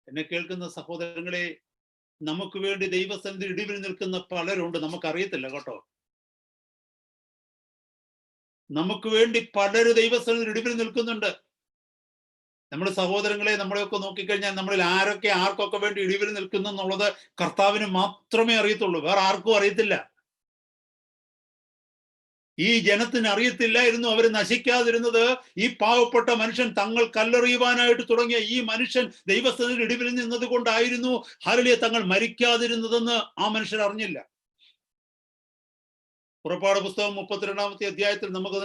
എന്നെ കേൾക്കുന്ന സഹോദരങ്ങളെ, നമുക്ക് വേണ്ടി ദൈവസന്നിധി ഇടിവിൽ നിൽക്കുന്ന പലരുണ്ട്, നമുക്കറിയത്തില്ല കേട്ടോ. നമുക്ക് വേണ്ടി പലര് ദൈവസന്നിധി ഇടിവിൽ നിൽക്കുന്നുണ്ട്. നമ്മുടെ സഹോദരങ്ങളെ, നമ്മളെയൊക്കെ നോക്കിക്കഴിഞ്ഞാൽ നമ്മളിൽ ആർക്കൊക്കെ വേണ്ടി ഇടിവിൽ നിൽക്കുന്നു എന്നുള്ളത് കർത്താവിന് മാത്രമേ അറിയത്തുള്ളൂ, വേറെ ആർക്കും അറിയത്തില്ല. ഈ ജനത്തിന് അറിയത്തില്ലായിരുന്നു അവർ നശിക്കാതിരുന്നത്. ഈ പാവപ്പെട്ട മനുഷ്യൻ തങ്ങൾ കല്ലെറിയുവാനായിട്ട് തുടങ്ങിയ ഈ മനുഷ്യൻ ദൈവസന്നിധിയിൽ ഇടിവിൽ നിന്നത് കൊണ്ടായിരുന്നു ഹല്ലേലൂയ തങ്ങൾ മരിക്കാതിരുന്നതെന്ന് ആ മനുഷ്യർ അറിഞ്ഞില്ല. പുറപ്പാട് പുസ്തകം 32-ാമത്തെ അധ്യായത്തിൽ നമുക്ക്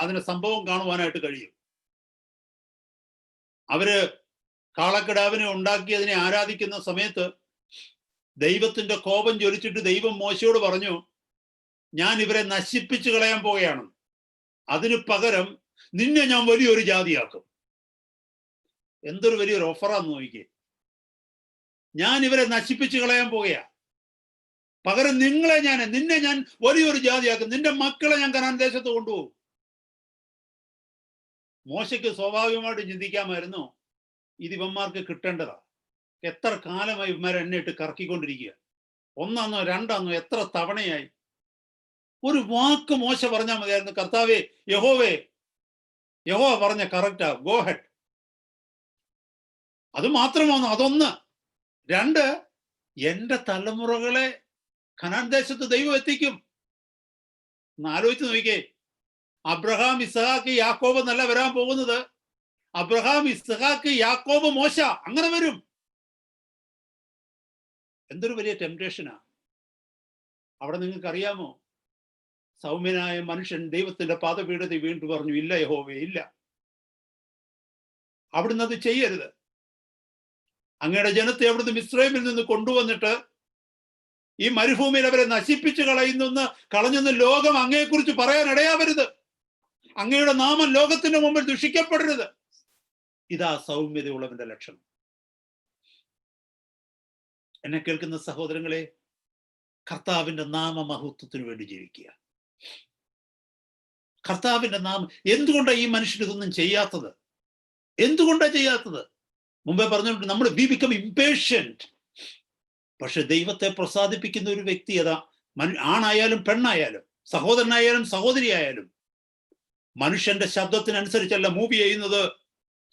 അതിന്റെ സംഭവം കാണുവാനായിട്ട് കഴിയും. അവര് കാളക്കിടാവിനെ ഉണ്ടാക്കി അതിനെ ആരാധിക്കുന്ന സമയത്ത് ദൈവത്തിന്റെ കോപം ജ്വലിച്ചിട്ട് ദൈവം മോശയോട് പറഞ്ഞു, ഞാൻ ഇവരെ നശിപ്പിച്ചു കളയാൻ പോവുകയാണ്, അതിനു പകരം നിന്നെ ഞാൻ വലിയൊരു ജാതിയാക്കും. എന്തൊരു വലിയൊരു ഓഫറാന്ന് നോക്കിക്കേ. ഞാൻ ഇവരെ നശിപ്പിച്ചു കളയാൻ പോവുകയാ, പകരം നിന്നെ ഞാൻ വലിയൊരു ജാതിയാക്കും, നിന്റെ മക്കളെ ഞാൻ കനാൻ ദേശത്ത് കൊണ്ടുപോകും. മോശയ്ക്ക് സ്വാഭാവികമായിട്ട് ചിന്തിക്കാമായിരുന്നു, ഇത് ഇവന്മാർക്ക് കിട്ടേണ്ടതാ. എത്ര കാലമായി ഇവന്മാരെ എന്നെ ഇട്ട് കറക്കിക്കൊണ്ടിരിക്കുക, ഒന്നാന്നോ രണ്ടാന്നോ എത്ര തവണയായി. ഒരു വാക്ക് മോശ പറഞ്ഞാൽ മതിയായിരുന്നു, കർത്താവേ യഹോവ പറഞ്ഞ കറക്റ്റാ, ഗോ ഹെഡ്. അത് മാത്രമാണോ? അതൊന്ന്. രണ്ട്, എന്റെ തലമുറകളെ കനാൻ ദേശത്ത് ദൈവം എത്തിക്കും. ഒന്ന് ആലോചിച്ച് നോക്കിക്കേ. അബ്രഹാം, ഇസ്ഹാക്ക്, യാക്കോബ് എന്നല്ല വരാൻ പോകുന്നത്. അബ്രഹാം, ഇസ്ഹാക്ക്, യാക്കോബ്, മോശ, അങ്ങനെ വരും. എന്തൊരു വലിയ ടെംപ്ടേഷനാ. അവിടെ നിങ്ങൾക്ക് അറിയാമോ, സൗമ്യനായ മനുഷ്യൻ ദൈവത്തിന്റെ പാദപീഠത്തിൽ വീണ്ടും പറഞ്ഞു, ഇല്ല യഹോവേ, ഇല്ല, അവിടുന്ന് അത് ചെയ്യരുത്. അങ്ങയുടെ ജനത്തെ അവിടുന്ന് മിസ്രൈമിൽ നിന്ന് കൊണ്ടുവന്നിട്ട് ഈ മരുഭൂമിയിൽ അവരെ നശിപ്പിച്ചു കളഞ്ഞെന്ന് ലോകം അങ്ങയെക്കുറിച്ച് പറയാൻ ഇടയാവരുത്. അങ്ങയുടെ നാമം ലോകത്തിന്റെ മുമ്പിൽ ദുഷിക്കപ്പെടരുത്. ഇതാ സൗമ്യതയുള്ളവന്റെ ലക്ഷണം. എന്നെ കേൾക്കുന്ന സഹോദരങ്ങളെ, കർത്താവിന്റെ നാമമഹത്വത്തിന് വേണ്ടി ജീവിക്കുക. കർത്താവിന്റെ നാമം. എന്തുകൊണ്ടാണ് ഈ മനുഷ്യൻ ഇതൊന്നും ചെയ്യാത്തത്? എന്തുകൊണ്ടാണ് ചെയ്യാത്തത്? മുമ്പേ പറഞ്ഞിട്ടുണ്ട്, നമ്മൾ വി ബിക്കം ഇംപേഷ്യന്റ്. പക്ഷെ ദൈവത്തെ പ്രസാദിപ്പിക്കുന്ന ഒരു വ്യക്തി ഏതാ? ആണായാലും പെണ്ണായാലും സഹോദരനായാലും സഹോദരിയായാലും മനുഷ്യന്റെ ശബ്ദത്തിനനുസരിച്ചല്ല മൂവ് ചെയ്യുന്നത്,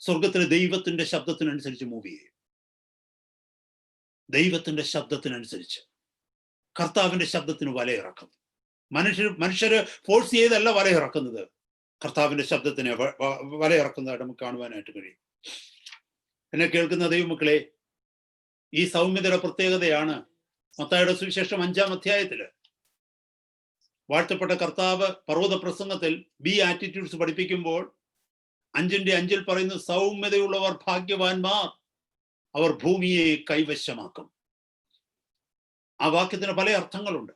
സ്വർഗത്തിലെ ദൈവത്തിന്റെ ശബ്ദത്തിനനുസരിച്ച് മൂവ് ചെയ്യും. ദൈവത്തിന്റെ ശബ്ദത്തിനനുസരിച്ച്. കർത്താവിന്റെ ശബ്ദത്തിന് വലയിറക്കും. മനുഷ്യര് ഫോഴ്സ് ചെയ്തല്ല വലയിറക്കുന്നത്, കർത്താവിന്റെ ശബ്ദത്തിന് വലയിറക്കുന്നതായിട്ട് നമുക്ക് കാണുവാനായിട്ട് കഴിയും. എന്നെ കേൾക്കുന്ന ദൈവമക്കളെ, ഈ സൗമ്യതയുടെ പ്രത്യേകതയാണ് മത്തായിയുടെ സുവിശേഷം 5-ാം അധ്യായത്തില് വാഴ്ത്തപ്പെട്ട കർത്താവ് പർവ്വത പ്രസംഗത്തിൽ ബി ആറ്റിറ്റ്യൂഡ്സ് പഠിപ്പിക്കുമ്പോൾ 5:5 പറയുന്നു, സൗമ്യതയുള്ളവർ ഭാഗ്യവാന്മാർ, അവർ ഭൂമിയെ കൈവശമാക്കും. ആ വാക്യത്തിന് പല അർത്ഥങ്ങളുണ്ട്.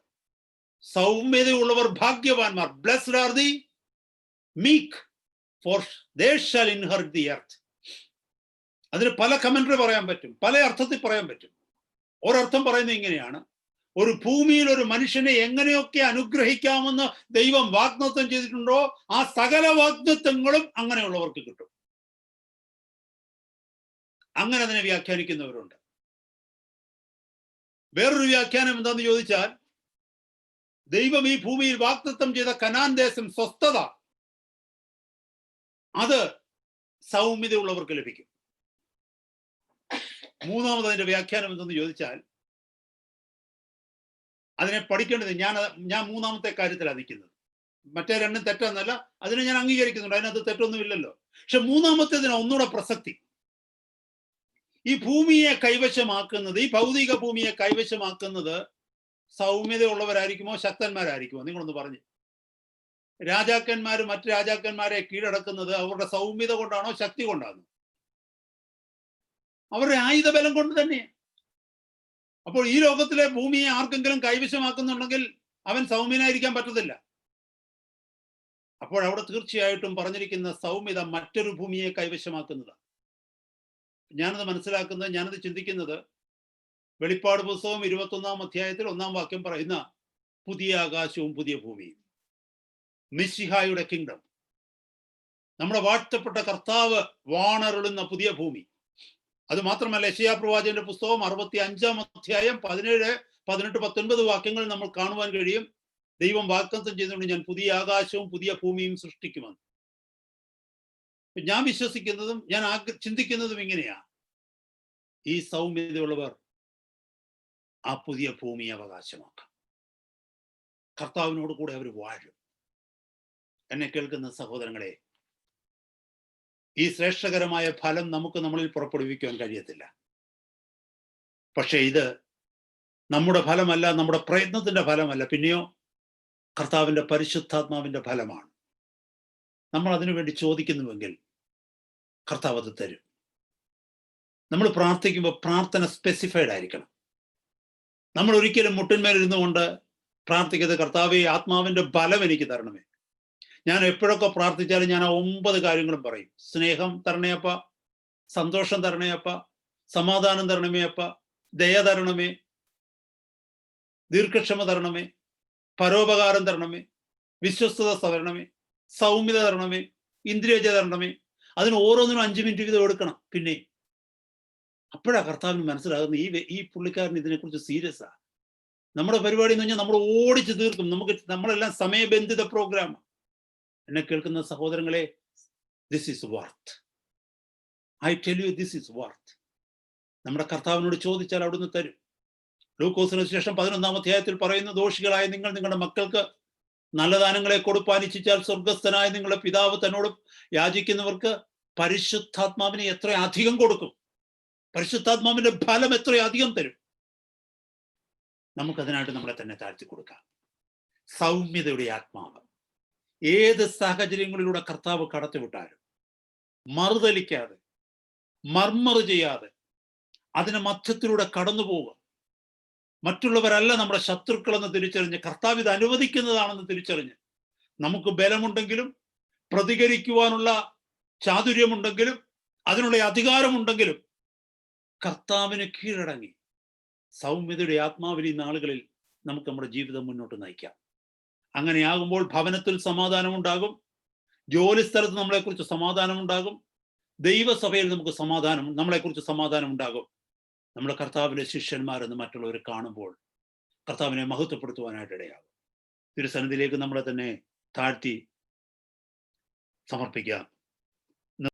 സൗമ്യതയുള്ളവർ ഭാഗ്യവാന്മാർ, blessed are the meek, for they shall inherit the earth. അതിന് പല കമന്ററി പറയാൻ പറ്റും, പല അർത്ഥത്തിൽ പറയാൻ പറ്റും. ഒരർത്ഥം പറയുന്നത് ഇങ്ങനെയാണ്: ഒരു ഭൂമിയിൽ ഒരു മനുഷ്യനെ എങ്ങനെയൊക്കെ അനുഗ്രഹിക്കാമെന്ന് ദൈവം വാഗ്ദത്തം ചെയ്തിട്ടുണ്ടോ, ആ സകല വാഗ്ദത്തങ്ങളും അങ്ങനെയുള്ളവർക്ക് കിട്ടും. അങ്ങനെ അതിനെ വ്യാഖ്യാനിക്കുന്നവരുണ്ട്. വേറൊരു വ്യാഖ്യാനം എന്താന്ന് ചോദിച്ചാൽ, ദൈവം ഈ ഭൂമിയിൽ വാഗ്ദത്തം ചെയ്ത കനാൻ ദേശം, സ്വസ്ഥത, അത് സൗമ്യതയുള്ളവർക്ക് ലഭിക്കും. മൂന്നാമത് അതിന്റെ വ്യാഖ്യാനം എന്തെന്ന് ചോദിച്ചാൽ, അതിനെ പഠിക്കേണ്ടത് ഞാൻ മൂന്നാമത്തെ കാര്യത്തിലാണ് നിൽക്കുന്നത്. മറ്റേ രണ്ടും തെറ്റെന്നല്ല, അതിനെ ഞാൻ അംഗീകരിക്കുന്നുണ്ട്, അതിനകത്ത് തെറ്റൊന്നുമില്ലല്ലോ. പക്ഷെ മൂന്നാമത്തേതിന് ഒന്നുകൂടെ പ്രസക്തി. ഈ ഭൂമിയെ കൈവശമാക്കുന്നത്, ഈ ഭൗതിക ഭൂമിയെ കൈവശമാക്കുന്നത് സൗമ്യതയുള്ളവരായിരിക്കുമോ ശക്തന്മാരായിരിക്കുമോ? നിങ്ങളൊന്ന് പറഞ്ഞു. രാജാക്കന്മാര് മറ്റു രാജാക്കന്മാരെ കീഴടക്കുന്നത് അവരുടെ സൗമ്യത കൊണ്ടാണോ ശക്തി കൊണ്ടാണോ? അവരുടെ ആയുധബലം കൊണ്ട് തന്നെയാണ്. അപ്പോൾ ഈ ലോകത്തിലെ ഭൂമിയെ ആർക്കെങ്കിലും കൈവശമാക്കുന്നുണ്ടെങ്കിൽ അവൻ സൗമ്യനായിരിക്കാൻ പറ്റത്തില്ല. അപ്പോൾ അവിടെ തീർച്ചയായിട്ടും പറഞ്ഞിരിക്കുന്ന സൗമ്യത മറ്റൊരു ഭൂമിയെ കൈവശമാക്കുന്നതാണ്. ഞാനത് മനസ്സിലാക്കുന്നത്, ഞാനത് ചിന്തിക്കുന്നത്, വെളിപ്പാട് പുസ്തകം 21-ാം അധ്യായത്തിൽ 1-ാം വാക്യം പറയുന്ന പുതിയ ആകാശവും പുതിയ ഭൂമിയും, മിശിഹായുടെ കിങ്ഡം, നമ്മുടെ വാഴ്ത്തപ്പെട്ട കർത്താവ് വാണരുളുന്ന പുതിയ ഭൂമി. അത് മാത്രമല്ല, യെശയ്യാ പ്രവാചകന്റെ പുസ്തകം 65-ാം അധ്യായം 17, 18, 19 വാക്യങ്ങൾ നമ്മൾ കാണുവാൻ കഴിയും. ദൈവം വാഗ്ദത്തം ചെയ്തുകൊണ്ട്, ഞാൻ പുതിയ ആകാശവും പുതിയ ഭൂമിയും സൃഷ്ടിക്കുമെന്ന്. ഞാൻ വിശ്വസിക്കുന്നതും ഞാൻ ചിന്തിക്കുന്നതും ഇങ്ങനെയാ: ഈ സൗമ്യതയുള്ളവർ ആ പുതിയ ഭൂമിയെ അവകാശമാക്കാം. കർത്താവിനോട് കൂടെ അവർ വാഴും. എന്നെ കേൾക്കുന്ന സഹോദരങ്ങളെ, ഈ ശ്രേഷ്ഠകരമായ ഫലം നമുക്ക് നമ്മളിൽ പുറപ്പെടുവിക്കാൻ കഴിയത്തില്ല. പക്ഷെ ഇത് നമ്മുടെ ഫലമല്ല, നമ്മുടെ പ്രയത്നത്തിന്റെ ഫലമല്ല, പിന്നെയോ കർത്താവിന്റെ പരിശുദ്ധാത്മാവിന്റെ ഫലമാണ്. നമ്മൾ അതിനുവേണ്ടി ചോദിക്കുന്നുവെങ്കിൽ കർത്താവ് അത് തരും. നമ്മൾ പ്രാർത്ഥിക്കുമ്പോൾ പ്രാർത്ഥന സ്പെസിഫൈഡ് ആയിരിക്കണം. നമ്മൾ ഒരിക്കലും മുട്ടിന്മേലിരുന്നു കൊണ്ട് പ്രാർത്ഥിക്കുന്നത്, കർത്താവേ ആത്മാവിന്റെ ബലം എനിക്ക് തരണമേ. ഞാൻ എപ്പോഴൊക്കെ പ്രാർത്ഥിച്ചാലും ഞാൻ ആ 9 കാര്യങ്ങളും പറയും. സ്നേഹം തരണേയപ്പ, സന്തോഷം തരണേയപ്പ, സമാധാനം തരണമേ അപ്പ, ദയ തരണമേ, ദീർഘക്ഷമ തരണമേ, പരോപകാരം തരണമേ, വിശ്വസ്തത തരണമേ, സൗമ്യത തരണമേ, ഇന്ദ്രിയജ തരണമേ. അതിന് ഓരോന്നിനും 5 മിനിറ്റ് വീതം എടുക്കണം. പിന്നെ അപ്പോഴാ കർത്താവിന് മനസ്സിലാകുന്നത് ഈ പുള്ളിക്കാരൻ ഇതിനെക്കുറിച്ച് സീരിയസ് ആ. നമ്മുടെ പരിപാടി എന്ന് പറഞ്ഞാൽ നമ്മൾ ഓടിച്ചു തീർക്കും. നമ്മളെല്ലാം സമയബന്ധിത പ്രോഗ്രാം. എന്നെ കേൾക്കുന്ന സഹോദരങ്ങളെ, this is worth. I tell you, this is worth. നമ്മുടെ കർത്താവിനോട് ചോദിച്ചാൽ അവിടുന്ന് തരും. ലൂക്കോസിന് ശേഷം 11-ാം അധ്യായത്തിൽ പറയുന്ന, ദോഷികളായ നിങ്ങൾ നിങ്ങളുടെ മക്കൾക്ക് നല്ല ദാനങ്ങളെ കൊടുപ്പാനിച്ചാൽ സ്വർഗസ്ഥനായ നിങ്ങളുടെ പിതാവ് തന്നോട് യാചിക്കുന്നവർക്ക് പരിശുദ്ധാത്മാവിനെ എത്ര അധികം കൊടുക്കും, പരിശുദ്ധാത്മാവിന്റെ ഫലം എത്രയധികം തരും. നമുക്കതിനായിട്ട് നമ്മളെ തന്നെ താഴ്ത്തി കൊടുക്കാം. സൗമ്യതയുടെ ആത്മാവ് ഏത് സാഹചര്യങ്ങളിലൂടെ കർത്താവ് കടത്തിവിട്ടാലും മറുതലിക്കാതെ, മർമ്മറ് ചെയ്യാതെ അതിന് മധ്യത്തിലൂടെ കടന്നു പോവുക. മറ്റുള്ളവരല്ല നമ്മുടെ ശത്രുക്കളെന്ന് തിരിച്ചറിഞ്ഞ്, കർത്താവ് ഇത് അനുവദിക്കുന്നതാണെന്ന് തിരിച്ചറിഞ്ഞ്, നമുക്ക് ബലമുണ്ടെങ്കിലും പ്രതികരിക്കുവാനുള്ള ചാതുര്യമുണ്ടെങ്കിലും അതിനുള്ള അധികാരമുണ്ടെങ്കിലും കർത്താവിന് കീഴടങ്ങി സൗമ്യതയുടെ ആത്മാവിൽ ഈ നാളുകളിൽ നമുക്ക് നമ്മുടെ ജീവിതം മുന്നോട്ട് നയിക്കാം. അങ്ങനെയാകുമ്പോൾ ഭവനത്തിൽ സമാധാനം ഉണ്ടാകും, ജോലി സ്ഥലത്ത് നമ്മളെക്കുറിച്ച് സമാധാനം ഉണ്ടാകും. ദൈവസഭയിൽ നമുക്ക് സമാധാനം, നമ്മളെക്കുറിച്ച് സമാധാനം ഉണ്ടാകും. നമ്മുടെ കർത്താവിന്റെ ശിഷ്യന്മാരെന്ന് മറ്റുള്ളവർ കാണുമ്പോൾ കർത്താവിനെ മഹത്വപ്പെടുത്തുവാനായിട്ട് ഇടയാകും. തിരുസന്നിധിയിലേക്ക് നമ്മളെ തന്നെ താഴ്ത്തി സമർപ്പിക്കാം.